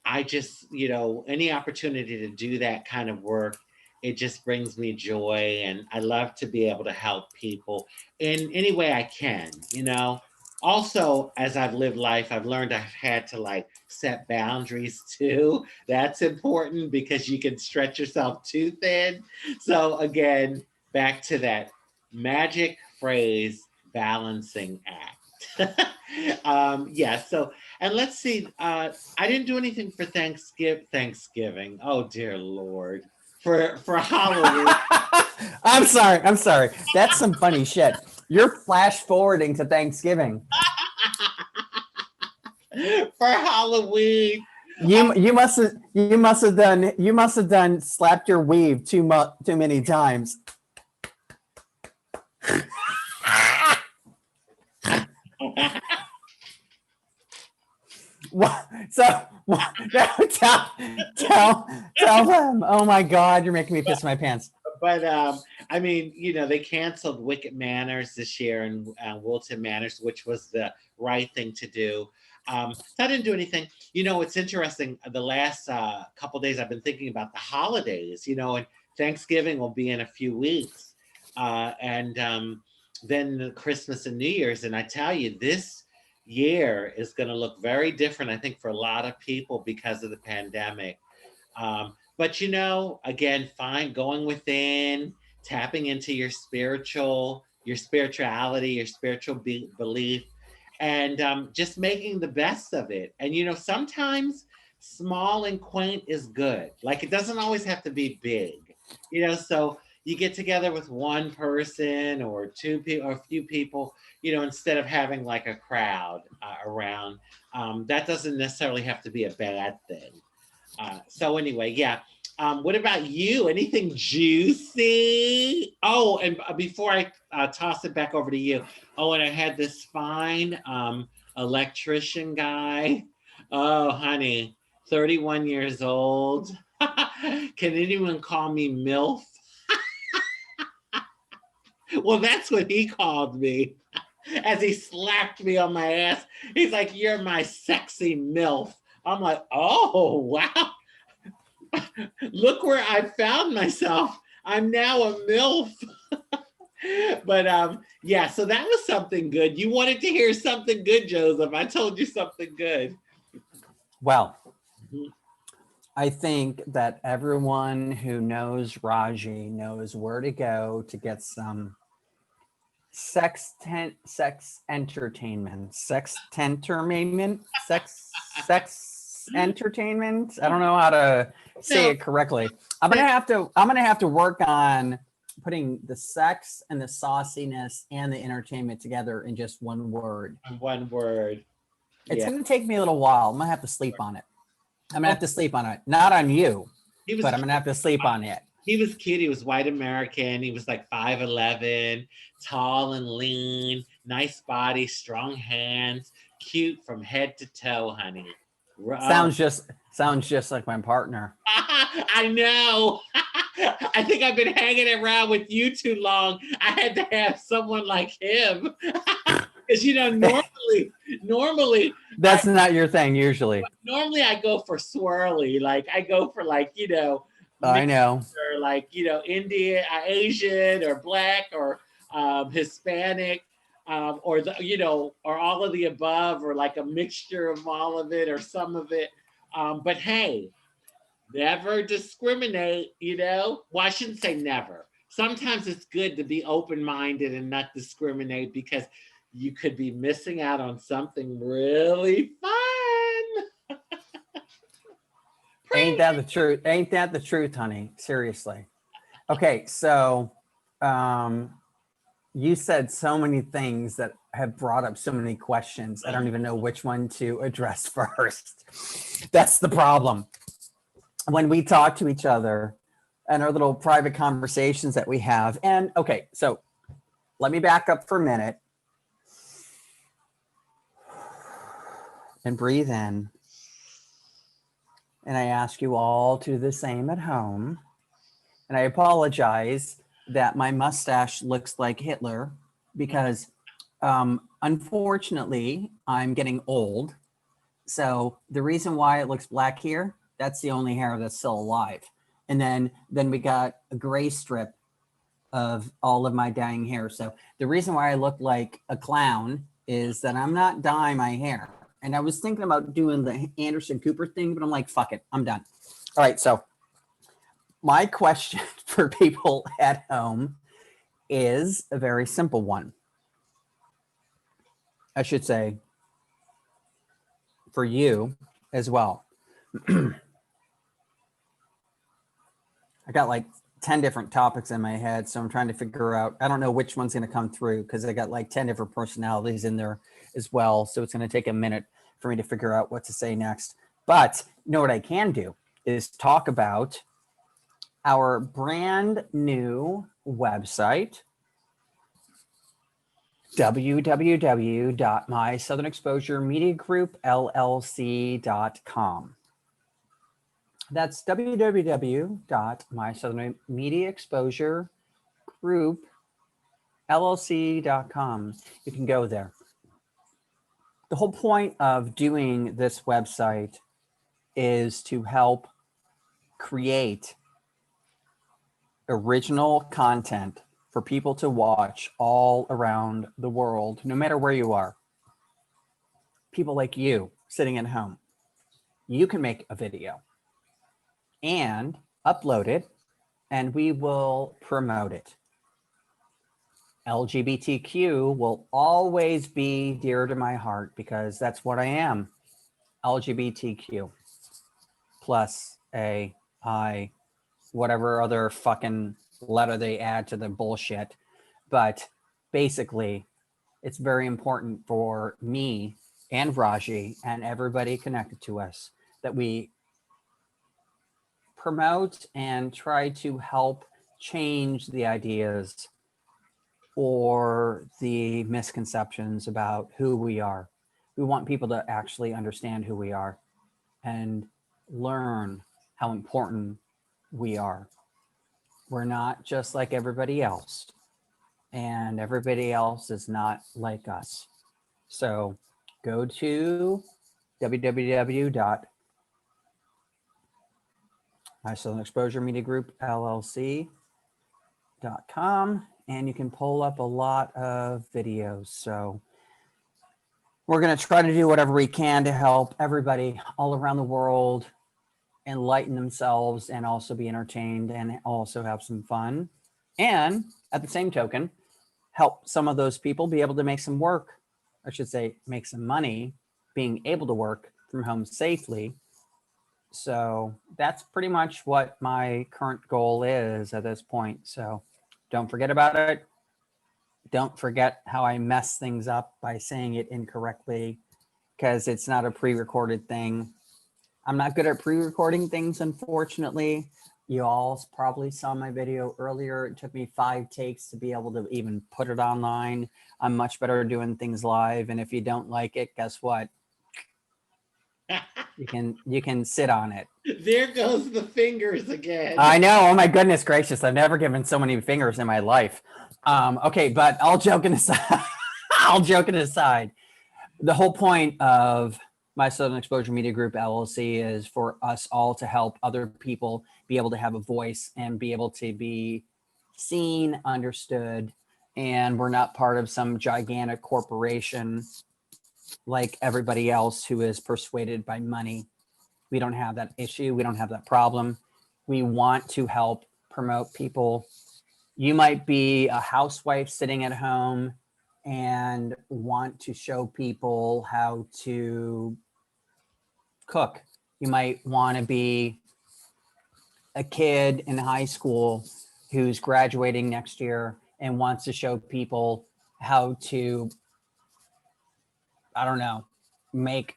I just, any opportunity to do that kind of work, it just brings me joy. And I love to be able to help people in any way I can. Also, as I've lived life, I've learned I've had to like set boundaries too. That's important because you can stretch yourself too thin. So, again, back to that magic phrase, balancing act. Yeah, so and let's see. I didn't do anything for Thanksgiving. Oh dear Lord. For Halloween. I'm sorry. I'm sorry. That's some funny shit. You're flash forwarding to Thanksgiving. For Halloween. You must have done slapped your weave too many times. So tell them. Oh my God, you're making me piss my pants. But I mean, they canceled Wicked Manners this year and Wilton Manors, which was the right thing to do. So I didn't do anything. It's interesting. The last couple days, I've been thinking about the holidays. And Thanksgiving will be in a few weeks, and then Christmas and New Year's. And I tell you, this year is going to look very different. I think for a lot of people because of the pandemic. But again, find going within, tapping into your spirituality, your spiritual belief, and just making the best of it. And sometimes small and quaint is good. Like it doesn't always have to be big. So you get together with one person or two people or a few people, instead of having like a crowd around. That doesn't necessarily have to be a bad thing. So anyway, yeah. What about you? Anything juicy? Oh, and before I toss it back over to you, oh, and I had this fine electrician guy. Oh, honey, 31 years old. Can anyone call me MILF? Well, that's what he called me as he slapped me on my ass. He's like, "You're my sexy MILF." I'm like, "Oh, wow. Look where I found myself. I'm now a MILF." But yeah, so that was something good. You wanted to hear something good, Joseph. I told you something good. Well, I think that everyone who knows Raji knows where to go to get some sex entertainment. Sex entertainment. I don't know how to say it correctly. I'm gonna have to work on putting the sex and the sauciness and the entertainment together in just one word. One word. It's Yeah. gonna take me a little while. I'm gonna have to sleep on it. Not on you, but I'm gonna have to sleep on it. He was cute. He was white American. He was like 5'11", tall and lean, nice body, strong hands, cute from head to toe, honey. Sounds just like my partner. I know. I think I've been hanging around with you too long. I had to have someone like him. Because normally that's not your thing usually. Normally I go for swirly, like I go for I know. or Indian, Asian, or black, or Hispanic, or or all of the above, or like a mixture of all of it, or some of it. But hey, never discriminate. Well, I shouldn't say never. Sometimes it's good to be open-minded and not discriminate because you could be missing out on something really fun. Ain't that the truth? Ain't that the truth, honey? Seriously. Okay, so you said so many things that have brought up so many questions. I don't even know which one to address first. That's the problem. When we talk to each other and our little private conversations that we have. And okay, so let me back up for a minute and breathe in. And I ask you all to do the same at home. And I apologize that my mustache looks like Hitler because Unfortunately, I'm getting old. So the reason why it looks black here, that's the only hair that's still alive. And then we got a gray strip of all of my dying hair. So the reason why I look like a clown is that I'm not dyeing my hair. And I was thinking about doing the Anderson Cooper thing, but I'm like, fuck it, I'm done. All right, so my question for people at home is a very simple one. I should say for you as well. I got like 10 different topics in my head, so I'm trying to figure out, I don't know which one's going to come through because I got like 10 different personalities in there as well. So it's going to take a minute for me to figure out what to say next. But you know what I can do is talk about our brand new website, www.mysouthernexposuremediagroupllc.com. That's www.mysouthernexiposuregroupllc.com. You can go there. The whole point of doing this website is to help create original content for people to watch all around the world, no matter where you are. People like you sitting at home, you can make a video and upload it, and we will promote it. LGBTQ will always be dear to my heart because that's what I am. LGBTQ plus A, I, whatever other fucking letter they add to the bullshit. But basically, it's very important for me and Raji and everybody connected to us that we promote and try to help change the ideas or the misconceptions about who we are. We want people to actually understand who we are and learn how important we are. We're not just like everybody else, and everybody else is not like us. So go to www.mysoutherneXposureMediaGroupLLC.com, and you can pull up a lot of videos. So we're going to try to do whatever we can to help everybody all around the world enlighten themselves and also be entertained and also have some fun. And at the same token, help some of those people be able to make some work, I should say, make some money, being able to work from home safely. So that's pretty much what my current goal is at this point. So don't forget about it. Don't forget how I mess things up by saying it incorrectly because it's not a pre-recorded thing. I'm not good at pre-recording things, unfortunately. You all probably saw my video earlier. It took me 5 takes to be able to even put it online. I'm much better at doing things live. And if you don't like it, guess what? You can sit on it. There goes the fingers again. I know. Oh my goodness gracious. I've never given so many fingers in my life. Okay, but all joking aside, the whole point of My Southern Exposure Media Group LLC is for us all to help other people be able to have a voice and be able to be seen, understood, and we're not part of some gigantic corporation like everybody else who is persuaded by money. We don't have that issue. We don't have that problem. We want to help promote people. You might be a housewife sitting at home and want to show people how to cook. You might want to be a kid in high school who's graduating next year and wants to show people how to, I don't know, make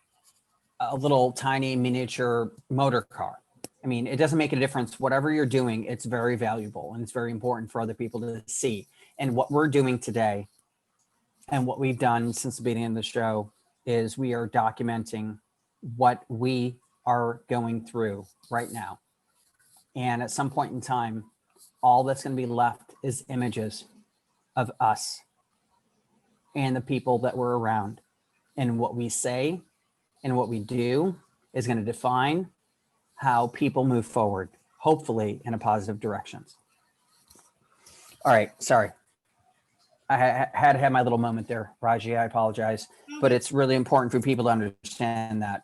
a little tiny miniature motor car. I mean, it doesn't make a difference. Whatever you're doing, it's very valuable and it's very important for other people to see. And what we're doing today and what we've done since the beginning of the show is we are documenting what we are going through right now. And at some point in time, all that's going to be left is images of us. and the people that we're around. And what we say and what we do is going to define how people move forward, hopefully in a positive direction. All right, sorry. Had to have my little moment there, Raji. I apologize, but it's really important for people to understand that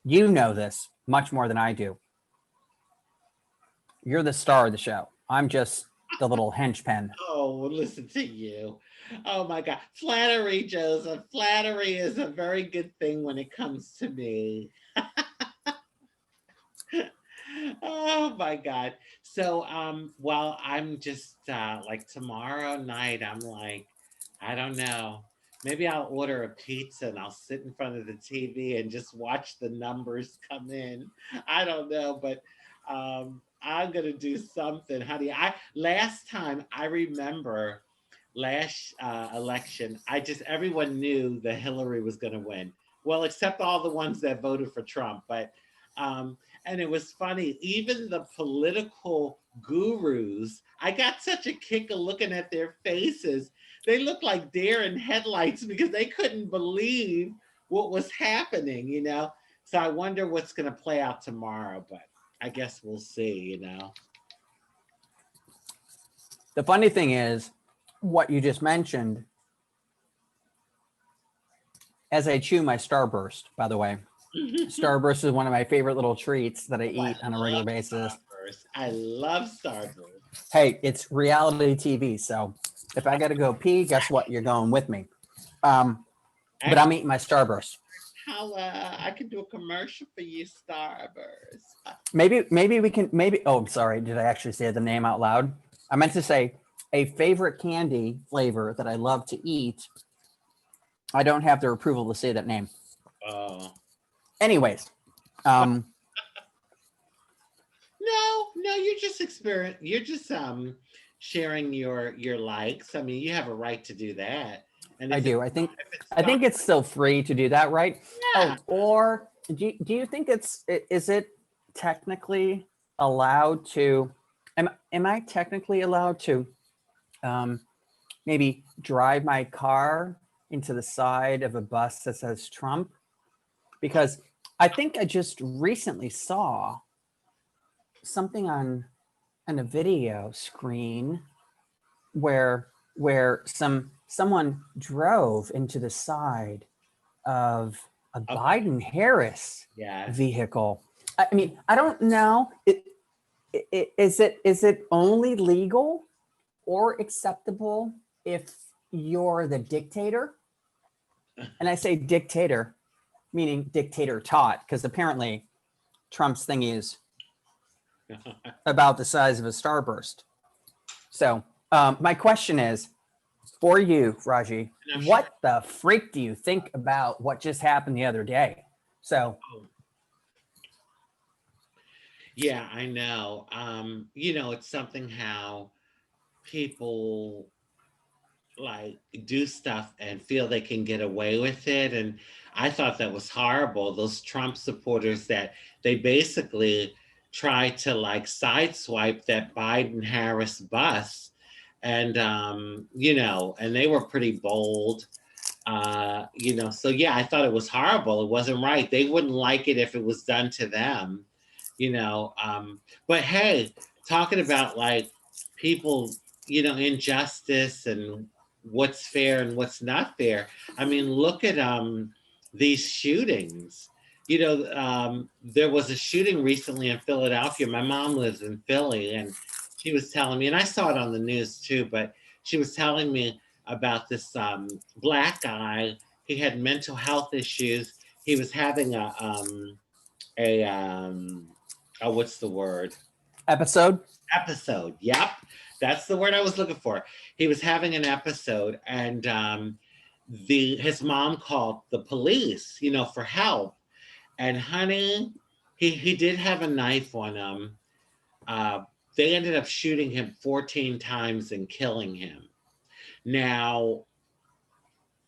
you know this much more than I do. You're the star of the show. I'm just the little henchman. Oh, listen to you. Oh my God. Flattery, Joseph. Flattery is a very good thing when it comes to me. Oh my God. So well, I'm just like tomorrow night, I'm like, I don't know. Maybe I'll order a pizza and I'll sit in front of the TV and just watch the numbers come in. I don't know, but I'm gonna do something, honey. I last time I remember last election, I just everyone knew that Hillary was gonna win. Well, except all the ones that voted for Trump, but um, and it was funny, even the political gurus, I got such a kick of looking at their faces. They looked like deer in headlights because they couldn't believe what was happening, you know? So I wonder what's going to play out tomorrow, but I guess we'll see, you know? The funny thing is, what you just mentioned, as I chew my Starburst, by the way, Starburst is one of my favorite little treats that I Oh, eat on a regular basis. Starburst. I love Starburst. Hey, it's reality TV. So if I got to go pee, guess what? You're going with me. But I'm eating my Starburst. How I can do a commercial for you, Starburst. Maybe we can, oh, I'm sorry. Did I actually say the name out loud? I meant to say a favorite candy flavor that I love to eat. I don't have their approval to say that name. Oh. Anyways, No, you're just you're just sharing your likes. I mean, you have a right to do that. And I do. I think it's still free to do that, right? Yeah. Oh, or do you think is it technically allowed to? Am I technically allowed to maybe drive my car into the side of a bus that says Trump? Because I think I just recently saw something on a video screen where someone drove into the side of a Biden Harris vehicle. I mean, I don't know. Is it only legal or acceptable if you're the dictator? And I say dictator, meaning dictator taught, because apparently Trump's thingy is about the size of a starburst. So my question is for you, Raji, what the freak do you think about what just happened the other day? So. Yeah, I know. You know, it's something how people like do stuff and feel they can get away with it. And I thought that was horrible. Those Trump supporters that they basically tried to like sideswipe that Biden Harris bus. And, you know, and they were pretty bold. You know, so yeah, I thought it was horrible. It wasn't right. They wouldn't like it if it was done to them, you know. But hey, talking about like people, you know, injustice and what's fair and what's not fair. I mean, look at these shootings. You know, there was a shooting recently in Philadelphia. My mom lives in Philly, and she was telling me, and I saw it on the news too, but she was telling me about this Black guy. He had mental health issues. He was having oh, what's the word? Episode. Yep, that's the word I was looking for. He was having an episode, and his mom called the police, you know, for help. And honey, he did have a knife on him. They ended up shooting him 14 times and killing him. Now,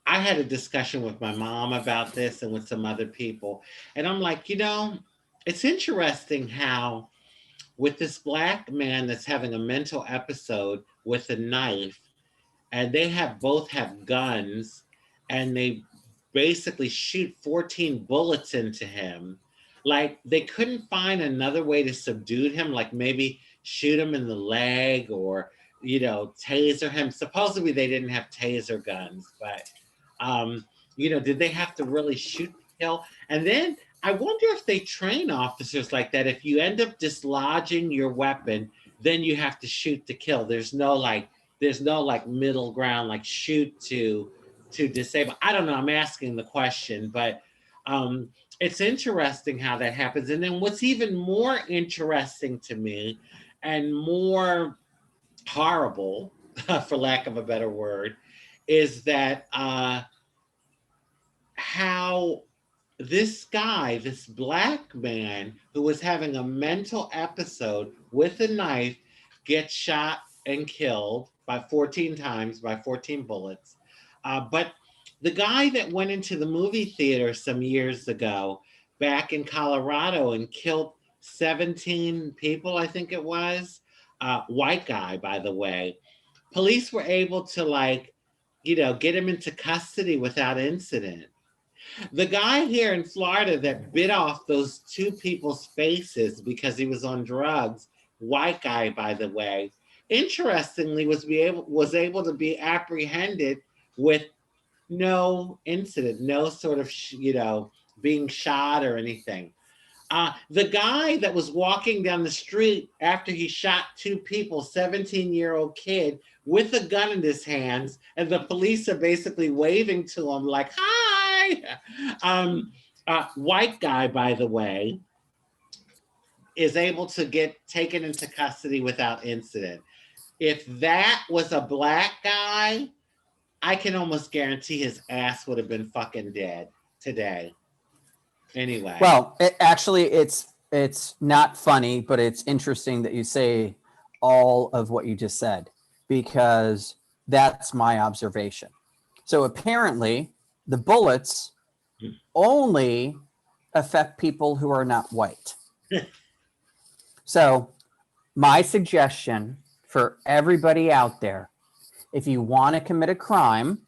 I had a discussion with my mom about this and with some other people. And I'm like, you know, it's interesting how with this Black man that's having a mental episode with a knife, and they both have guns, and they basically shoot 14 bullets into him. Like they couldn't find another way to subdue him, like maybe shoot him in the leg or, taser him. Supposedly they didn't have taser guns, but, did they have to really shoot to kill? And then I wonder if they train officers like that. If you end up dislodging your weapon, then you have to shoot to kill. There's no middle ground, like shoot to disable. I don't know. I'm asking the question, but it's interesting how that happens. And then what's even more interesting to me and more horrible, for lack of a better word, is that how this guy, this black man who was having a mental episode with a knife, gets shot and killed by 14 times by 14 bullets. But the guy that went into the movie theater some years ago back in Colorado and killed 17 people, I think it was, white guy, by the way, police were able to get him into custody without incident. The guy here in Florida that bit off those two people's faces because he was on drugs, white guy, by the way, interestingly was able to be apprehended with no incident, no sort of being shot or anything. The guy that was walking down the street after he shot two people, 17-year-old kid with a gun in his hands, and the police are basically waving to him like, hi. White guy, by the way, is able to get taken into custody without incident. If that was a black guy, I can almost guarantee his ass would have been fucking dead today. Anyway. Well, it's not funny, but it's interesting that you say all of what you just said, because that's my observation. So apparently the bullets only affect people who are not white. So my suggestion for everybody out there, if you want to commit a crime,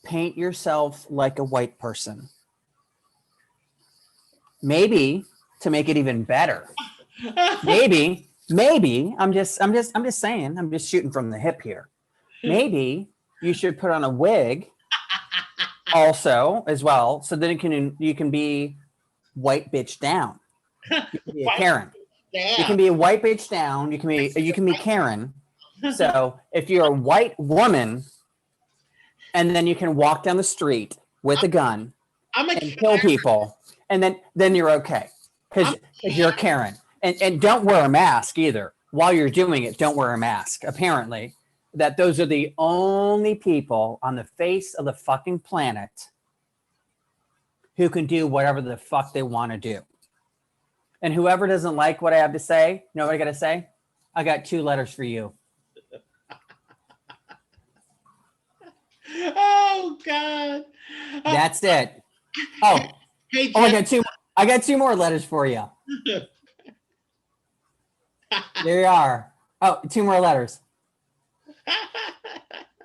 paint yourself like a white person. Maybe to make it even better. Maybe I'm just saying, I'm just shooting from the hip here. Maybe you should put on a wig also as well, so then you can be white bitch down. You can be a Karen. You can be a white bitch down. You can be Karen. So if you're a white woman, and then you can walk down the street with a gun and kill people, and then you're okay because you're a Karen. And don't wear a mask either. While you're doing it, don't wear a mask. Apparently, that those are the only people on the face of the fucking planet who can do whatever the fuck they want to do. And whoever doesn't like what I have to say, you know what I got to say? I got 2 letters for you. Oh God. That's it. Oh, hey, I got 2 more letters for you. There you are. Oh, 2 more letters.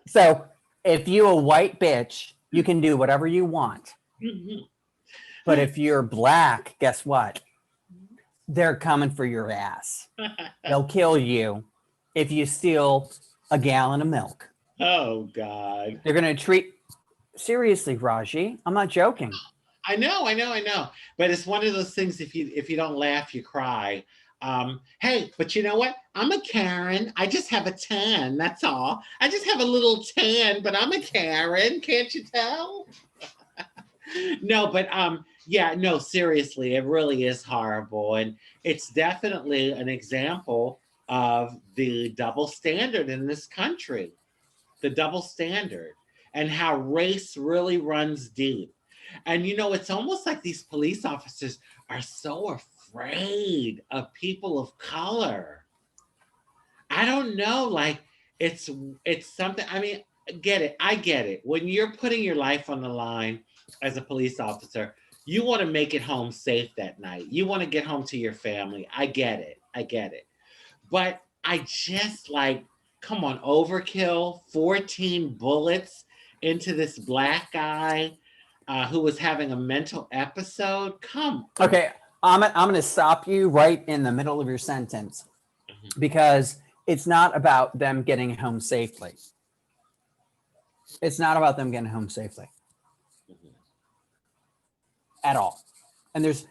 So if you're a white bitch, you can do whatever you want. But if you're black, guess what? They're coming for your ass. They'll kill you if you steal a gallon of milk. Oh God. They're going to treat... Seriously, Raji, I'm not joking. I know. But it's one of those things, if you don't laugh, you cry. Hey, but you know what? I'm a Karen. I just have a tan. That's all. I just have a little tan, but I'm a Karen. Can't you tell? No, but yeah, no, seriously, it really is horrible. And it's definitely an example of the double standard in this country, the double standard, and how race really runs deep. And, it's almost like these police officers are so afraid of people of color. I don't know, like it's something, I mean, I get it. When you're putting your life on the line as a police officer, you want to make it home safe that night. You want to get home to your family. I get it. But I just come on, overkill, 14 bullets into this black guy who was having a mental episode. Come on. Okay, I'm going to stop you right in the middle of your sentence because it's not about them getting home safely. It's not about them getting home safely at all. And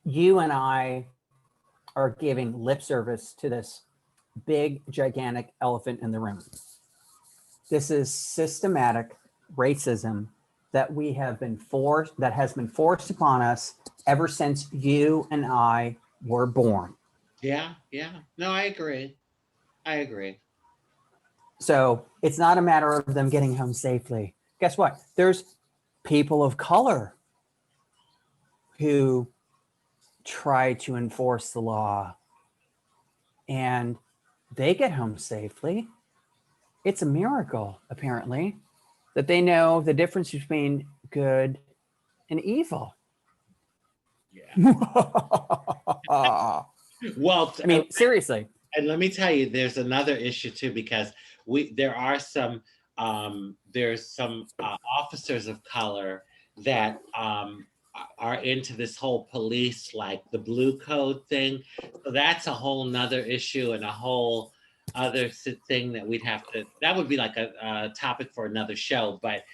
you and I are giving lip service to this big, gigantic elephant in the room. This is systematic racism that has been forced upon us ever since you and I were born. Yeah, yeah. No, I agree. I agree. So it's not a matter of them getting home safely. Guess what? There's people of color who try to enforce the law and they get home safely. It's a miracle, apparently, that they know the difference between good and evil. Yeah. Well, I mean, seriously. And let me tell you, there's another issue too, because there are some there's some officers of color that are into this whole police, like the blue code thing. So that's a whole nother issue and a whole other thing that that would be like a topic for another show. But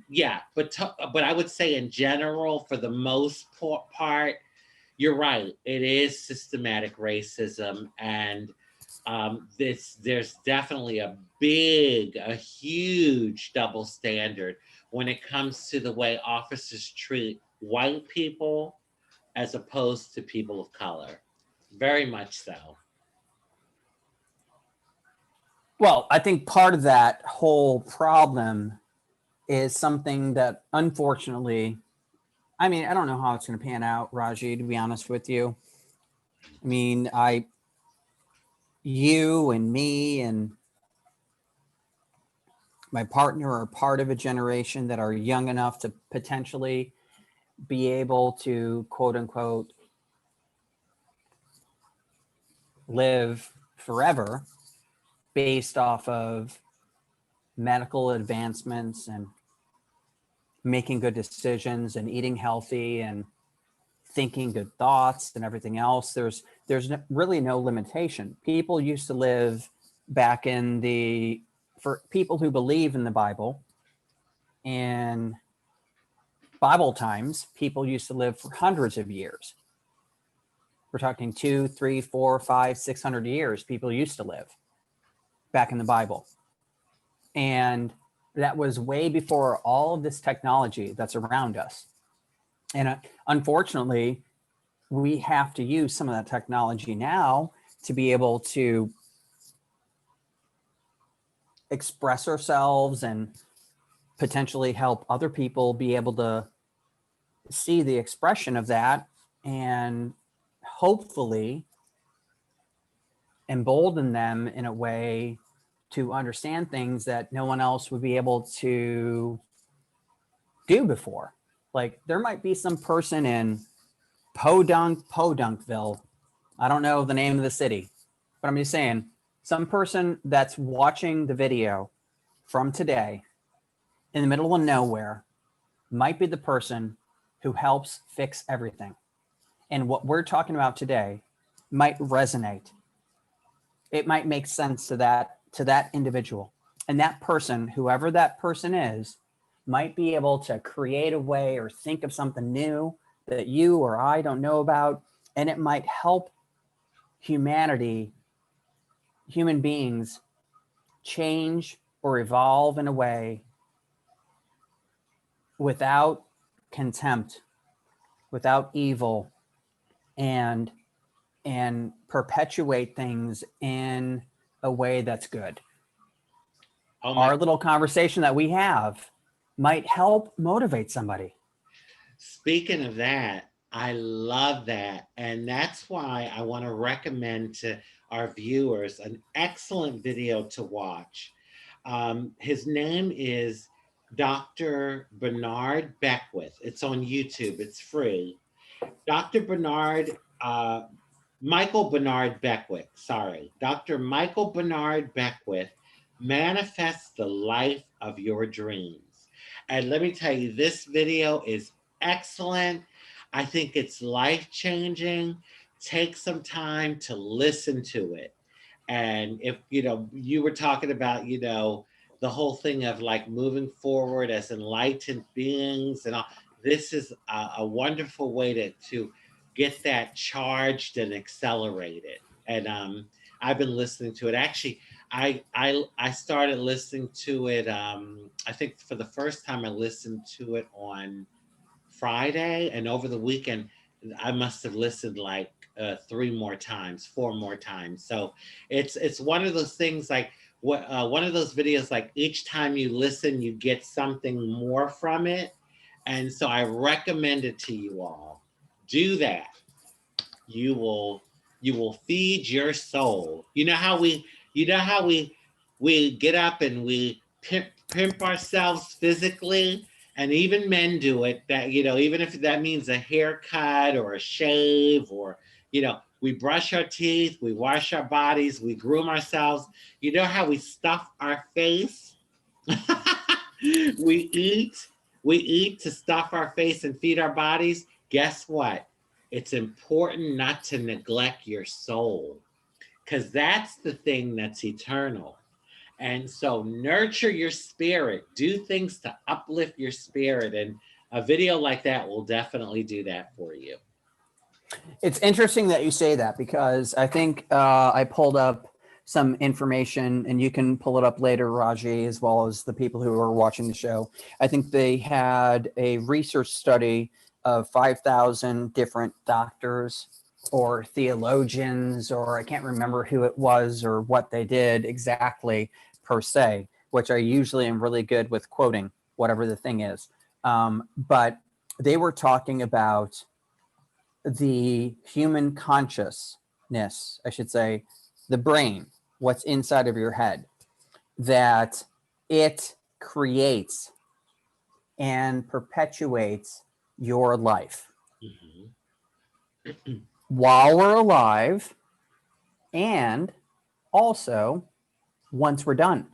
yeah, but I would say in general, for the most part, you're right. It is systematic racism, and there's definitely a huge double standard when it comes to the way officers treat white people as opposed to people of color. Very much so. Well, I think part of that whole problem is something that, unfortunately, I mean, I don't know how it's going to pan out, Raji, to be honest with you. I mean, you and me and my partner are part of a generation that are young enough to potentially be able to, quote unquote, live forever based off of medical advancements and making good decisions and eating healthy and thinking good thoughts and everything else. There's really no limitation. People used to live back for people who believe in the Bible, in Bible times, people used to live for hundreds of years. We're talking 2, 3, 4, 5, 600 years people used to live back in the Bible. And that was way before all of this technology that's around us. And unfortunately, we have to use some of that technology now to be able to express ourselves and potentially help other people be able to see the expression of that and hopefully embolden them in a way to understand things that no one else would be able to do before. Like there might be some person in Podunkville. I don't know the name of the city, but I'm just saying some person that's watching the video from today in the middle of nowhere might be the person who helps fix everything. And what we're talking about today might resonate. It might make sense to that individual. And that person, whoever that person is, might be able to create a way or think of something new that you or I don't know about. And it might help human beings change or evolve in a way without contempt, without evil, and perpetuate things in a way that's good. Our little conversation that we have might help motivate somebody. Speaking of that, I love that. And that's why I want to recommend to our viewers an excellent video to watch. His name is Dr. Bernard Beckwith. It's on YouTube. It's free. Dr. Michael Bernard Beckwith. Sorry. Dr. Michael Bernard Beckwith Manifest the life of your dreams. And let me tell you, this video is excellent. I think it's life changing. Take some time to listen to it. And if, you were talking about, the whole thing of like moving forward as enlightened beings and all, this is a wonderful way to get that charged and accelerated. And I've been listening to it. Actually, I started listening to it. I think for the first time I listened to it on Friday, and over the weekend I must have listened like 3 more times, 4 more times. So it's one of those things like one of those videos like each time you listen you get something more from it, and so I recommend it to you all. Do that. You will feed your soul. You know how we get up and we pimp ourselves physically, and even men do it. That even if that means a haircut or a shave, or we brush our teeth, we wash our bodies, we groom ourselves. You know how we stuff our face? we eat we eat to stuff our face and feed our bodies. Guess what? It's important not to neglect your soul, because that's the thing that's eternal. And so nurture your spirit, do things to uplift your spirit. And a video like that will definitely do that for you. It's interesting that you say that, because I think I pulled up some information, and you can pull it up later, Raji, as well as the people who are watching the show. I think they had a research study of 5,000 different doctors or theologians, or I can't remember who it was or what they did exactly per se, which I usually am really good with quoting whatever the thing is. But they were talking about the human consciousness, I should say, the brain, what's inside of your head, that it creates and perpetuates your life while we're alive, and also once we're done.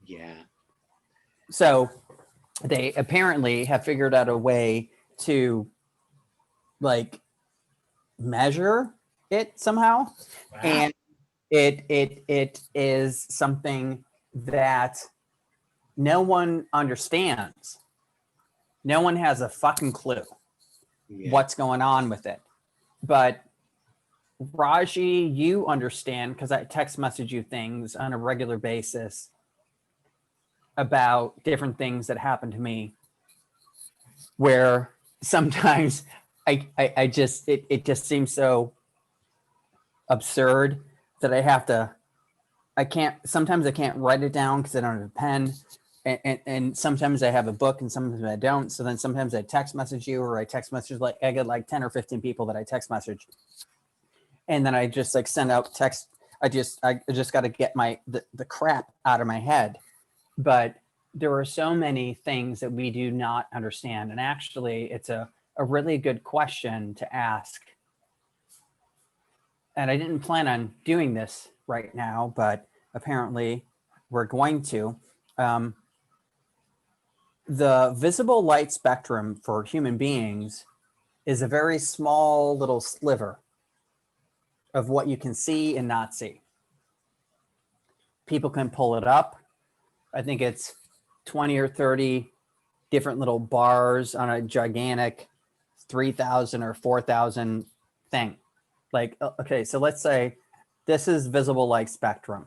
Yeah. So they apparently have figured out a way to like measure it somehow. Wow. And it is something that no one understands. No one has a fucking clue what's going on with it. But Raji, you understand, because I text message you things on a regular basis about different things that happen to me, where sometimes I just it just seems so absurd that sometimes I can't write it down because I don't have a pen. And sometimes I have a book and sometimes I don't. So then sometimes I text message you, or I text message, like I get like 10 or 15 people that I text message. And then I just like send out text. I just got to get the crap out of my head. But there are so many things that we do not understand. And actually it's a really good question to ask. And I didn't plan on doing this right now, but apparently we're going to. The visible light spectrum for human beings is a very small little sliver of what you can see and not see. People can pull it up. I think it's 20 or 30 different little bars on a gigantic 3,000 or 4,000 thing. Like, okay, so let's say this is visible light spectrum,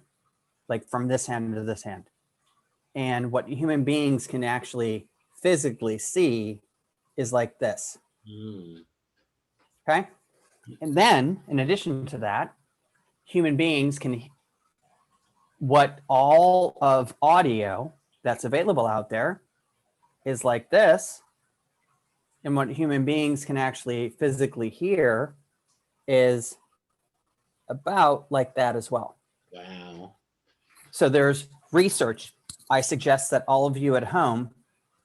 like from this hand to this hand. And what human beings can actually physically see is like this. Okay. And then in addition to that, human beings can, what all of audio that's available out there is like this. And what human beings can actually physically hear is about like that as well. Wow. So there's research. I suggest that all of you at home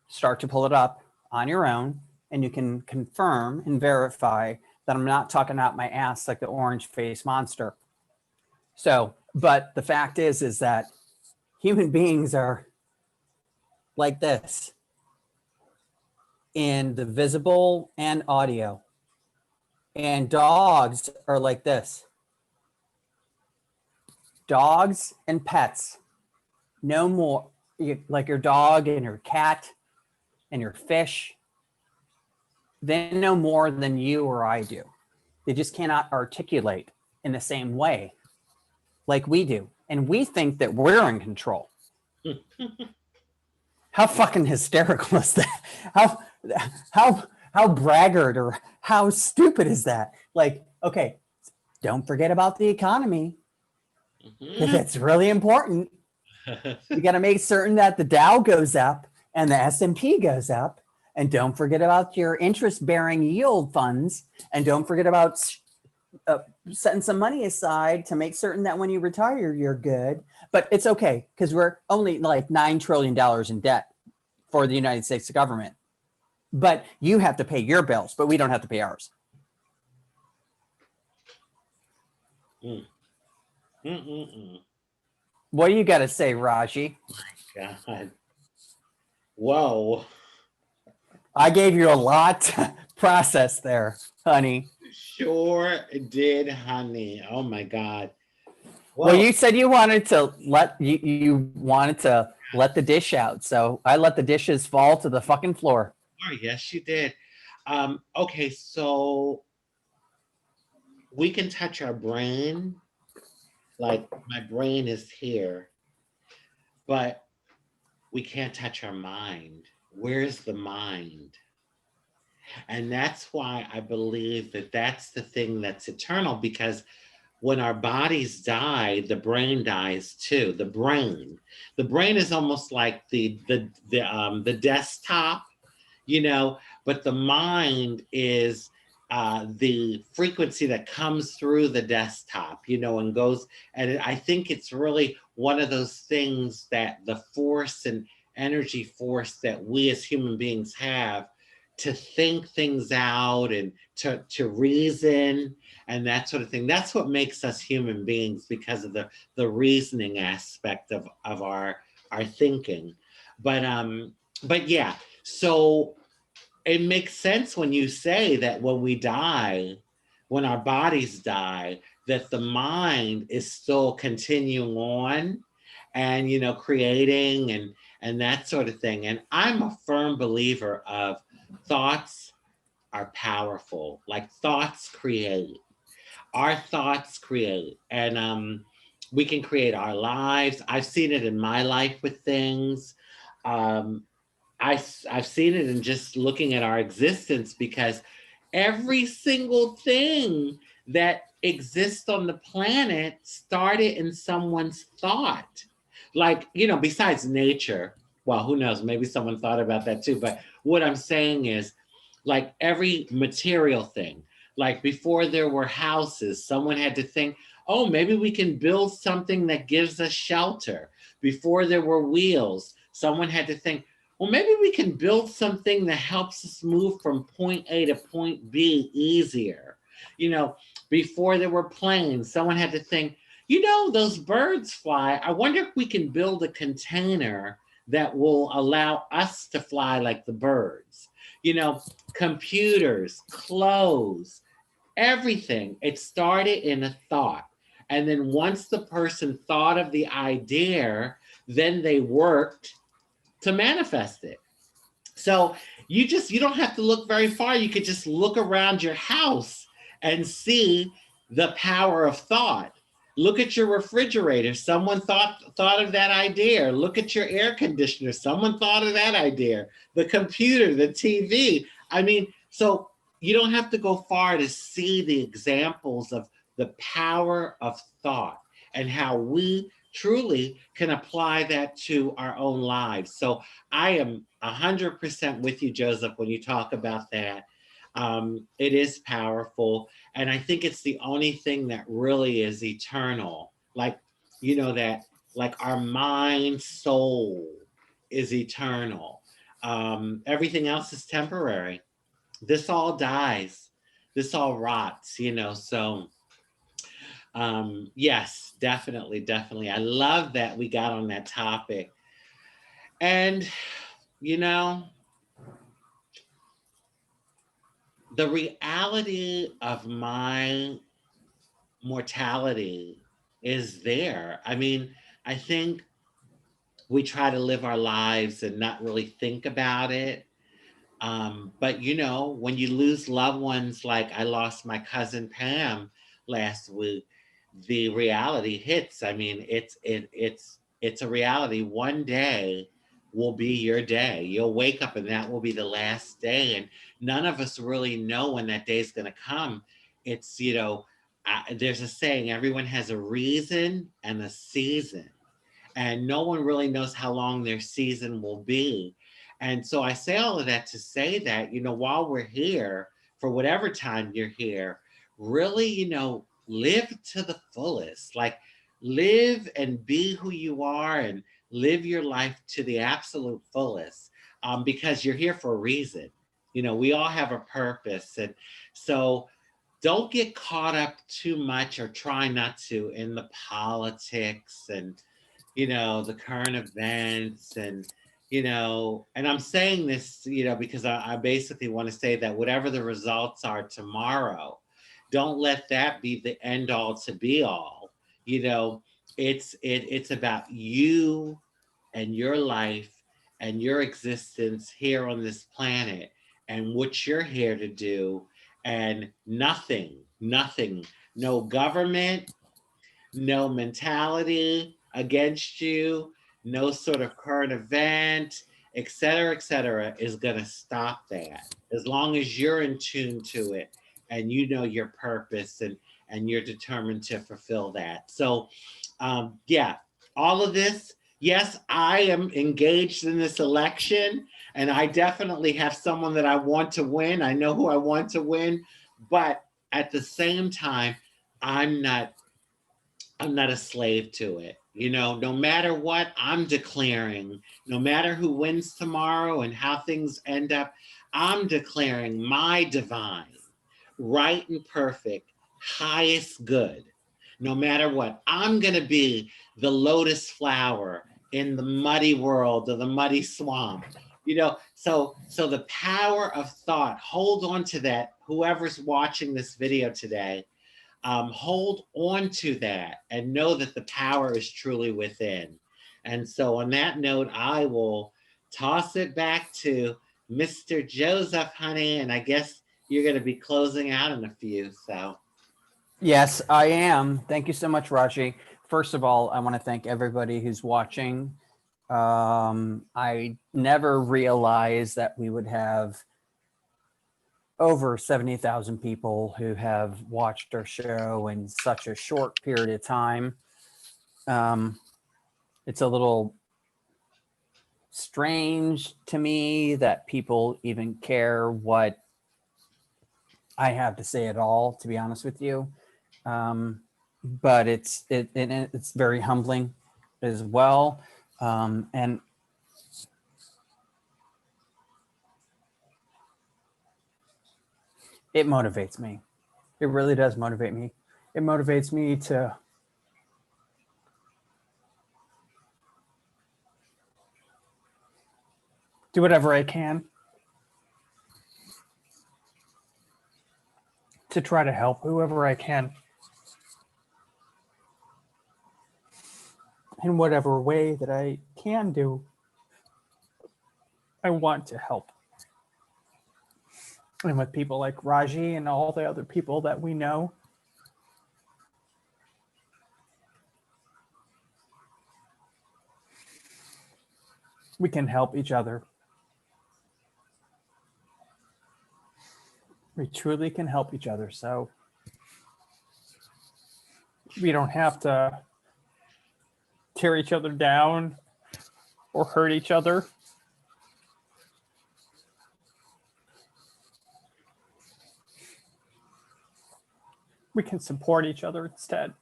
start to pull it up on your own, and you can confirm and verify that I'm not talking out my ass like the orange faced monster. So, but the fact is that human beings are like this in the visible and audio. And dogs are like this. Dogs and pets, no more. Like your dog and your cat and your fish, they know more than you or I do. They just cannot articulate in the same way like we do. And we think that we're in control. How fucking hysterical is that? How braggart or how stupid is that? Like, okay, don't forget about the economy because it's really important. You got to make certain that the Dow goes up and the S&P goes up, and don't forget about your interest-bearing yield funds, and don't forget about setting some money aside to make certain that when you retire, you're good. But it's okay because we're only like $9 trillion in debt for the United States government. But you have to pay your bills, but we don't have to pay ours. What do you got to say, Raji? God. Whoa. I gave you a lot to process there, honey. Sure did, honey. Oh my God. Well, you said you wanted to let the dish out, so I let the dishes fall to the fucking floor. Oh, yes, you did. Okay, so we can touch our brain. Like my brain is here, but we can't touch our mind. Where's the mind? And that's why I believe that that's the thing that's eternal, because when our bodies die, the brain dies too. The brain is almost like the desktop, you know, but the mind is the frequency that comes through the desktop, you know, and goes. And I think it's really one of those things that the force and energy force that we as human beings have to think things out and to reason and that sort of thing. That's what makes us human beings, because of the reasoning aspect of our thinking. But yeah, so it makes sense when you say that when we die, when our bodies die, that the mind is still continuing on and, you know, creating and that sort of thing. And I'm a firm believer of thoughts are powerful. Like thoughts create. Our thoughts create. And we can create our lives. I've seen it in my life with things. I've seen it in just looking at our existence, because every single thing that exists on the planet started in someone's thought. Like, you know, besides nature, well, who knows, maybe someone thought about that too. But what I'm saying is, like every material thing, like before there were houses, someone had to think, oh, maybe we can build something that gives us shelter. Before there were wheels, someone had to think, well, maybe we can build something that helps us move from point A to point B easier. You know, before there were planes, someone had to think, you know, those birds fly. I wonder if we can build a container that will allow us to fly like the birds. You know, computers, clothes, everything. It started in a thought. And then once the person thought of the idea, then they worked to manifest it. So you don't have to look very far. You could just look around your house and see the power of thought. Look at your refrigerator. Someone thought of that idea. Look at your air conditioner. Someone thought of that idea. The computer, the TV. I mean, so you don't have to go far to see the examples of the power of thought and how we truly can apply that to our own lives. So I am 100% with you, Joseph, when you talk about that. It is powerful. And I think it's the only thing that really is eternal. Like, you know, that like our mind, soul is eternal. Everything else is temporary. This all dies. This all rots, you know, so Yes, definitely, definitely. I love that we got on that topic. And, you know, the reality of my mortality is there. I mean, I think we try to live our lives and not really think about it. But you know, when you lose loved ones, like I lost my cousin Pam last week, the reality hits. I mean, it's a reality. One day will be your day. You'll wake up and that will be the last day. And none of us really know when that day is going to come. It's, you know, there's a saying, everyone has a reason and a season, and no one really knows how long their season will be. And so I say all of that to say that, you know, while we're here, for whatever time you're here, really, you know, live to the fullest. Like, live and be who you are and live your life to the absolute fullest, because you're here for a reason. You know, we all have a purpose. And so don't get caught up too much, or try not to, in the politics and, you know, the current events. And, you know, and I'm saying this, you know, because I basically want to say that whatever the results are tomorrow, don't let that be the end all to be all. You know, it's about you and your life and your existence here on this planet and what you're here to do. And nothing, no government, no mentality against you, no sort of current event, et cetera, is going to stop that. As long as you're in tune to it and you know your purpose, and you're determined to fulfill that. So, yeah, all of this. Yes, I am engaged in this election, and I definitely have someone that I want to win. I know who I want to win, but at the same time, I'm not I'm not a slave to it. You know, no matter what, I'm declaring, no matter who wins tomorrow and how things end up, I'm declaring my divine, right and perfect, highest good. No matter what, I'm going to be the lotus flower in the muddy world, or the muddy swamp. You know, so the power of thought, hold on to that. Whoever's watching this video today, hold on to that and know that the power is truly within. And so, on that note, I will toss it back to Mr. Joseph, honey, and I guess you're going to be closing out in a few. So, Yes, I am. Thank you so much, Raji. First of all, I want to thank everybody who's watching. I never realized that we would have over 70,000 people who have watched our show in such a short period of time. It's a little strange to me that people even care what I have to say at all, to be honest with you. But it's very humbling as well. And it motivates me. It really does motivate me. It motivates me to do whatever I can to try to help whoever I can in whatever way that I can do. I want to help. And with people like Raji and all the other people that we know, we can help each other. We truly can help each other. So we don't have to tear each other down or hurt each other. We can support each other instead.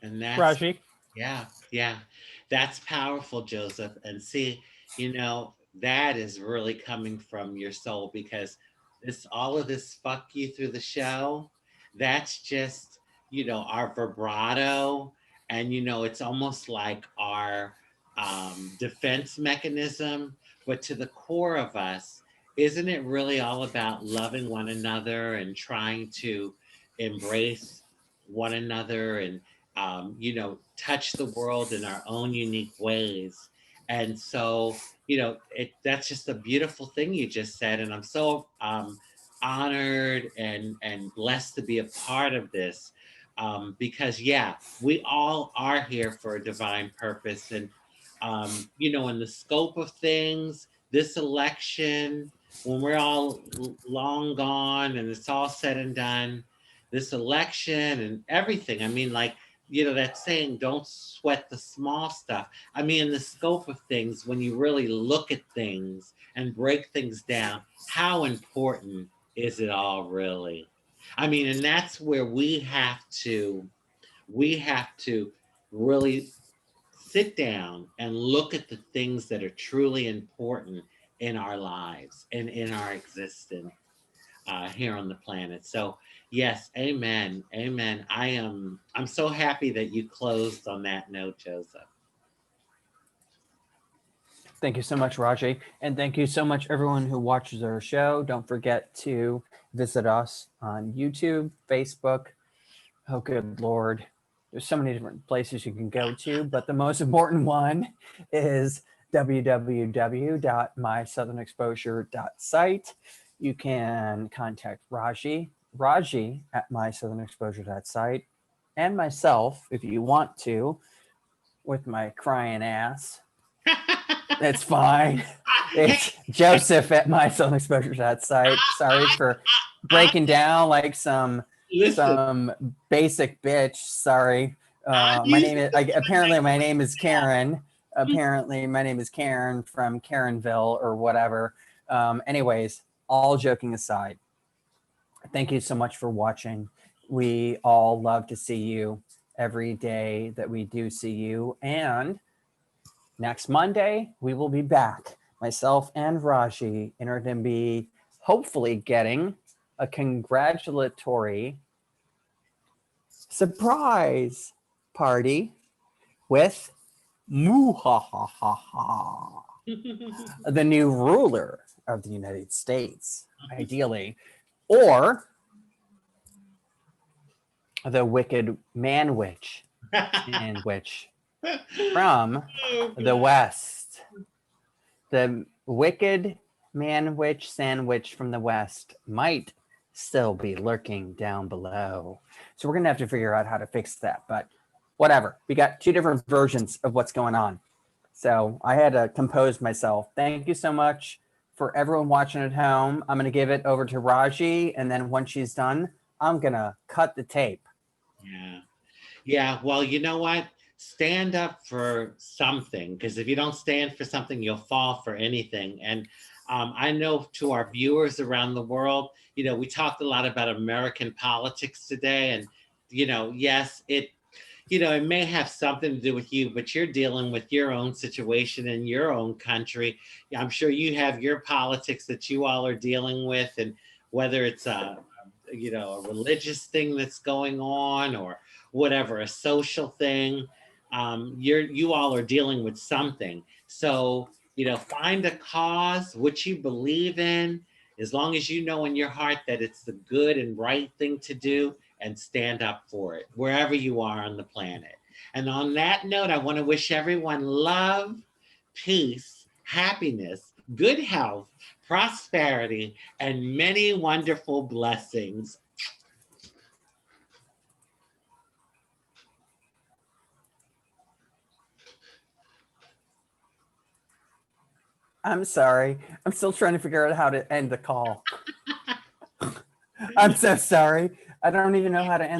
and that's, Raji? yeah, that's powerful, Joseph. And see, you know, that is really coming from your soul, because this all of this fuck you through the show, that's just, our vibrato. And it's almost like our defense mechanism. But to the core of us, isn't it really all about loving one another and trying to embrace one another and touch the world in our own unique ways? And so, that's just a beautiful thing you just said, and I'm so honored and blessed to be a part of this, because yeah, we all are here for a divine purpose. And in the scope of things, this election, when we're all long gone and it's all said and done, this election and everything, I mean, like, that saying, don't sweat the small stuff. I mean, in the scope of things, when you really look at things and break things down, how important is it all really? I mean, and that's where we have to really sit down and look at the things that are truly important in our lives and in our existence here on the planet. So yes, amen, amen. I'm so happy that you closed on that note, Joseph. Thank you so much, Raji. And thank you so much, everyone who watches our show. Don't forget to visit us on YouTube, Facebook. Oh, good Lord. There's so many different places you can go to, but the most important one is www.mysouthernexposure.site. You can contact Raji at mysouthernexposure.site, and myself, if you want to, with my crying ass. It's fine. It's Joseph at myselfexposure.site. Sorry for breaking down like some basic bitch. Sorry. My name is apparently my name is Karen. Apparently my name is Karen from Karenville or whatever. Anyways, all joking aside, thank you so much for watching. We all love to see you every day that we do see you. And next Monday, we will be back, myself and Raji, and are going to be hopefully getting a congratulatory surprise party with Muhahaha, the new ruler of the United States, ideally, or the wicked man witch and witch from the West. The wicked man witch sandwich from the West might still be lurking down below. So we're going to have to figure out how to fix that. But whatever. We got two different versions of what's going on. So I had to compose myself. Thank you so much for everyone watching at home. I'm going to give it over to Raji. And then once she's done, I'm going to cut the tape. Yeah. Yeah. Well, you know what? Stand up for something, because if you don't stand for something, you'll fall for anything. And I know, to our viewers around the world, we talked a lot about American politics today. And, yes, it may have something to do with you, but you're dealing with your own situation in your own country. I'm sure you have your politics that you all are dealing with, and whether it's a religious thing that's going on or whatever, a social thing, you all are dealing with something. So, find a cause, which you believe in, as long as you know in your heart that it's the good and right thing to do, and stand up for it wherever you are on the planet. And on that note, I want to wish everyone love, peace, happiness, good health, prosperity, and many wonderful blessings. I'm sorry. I'm still trying to figure out how to end the call. I'm so sorry. I don't even know how to end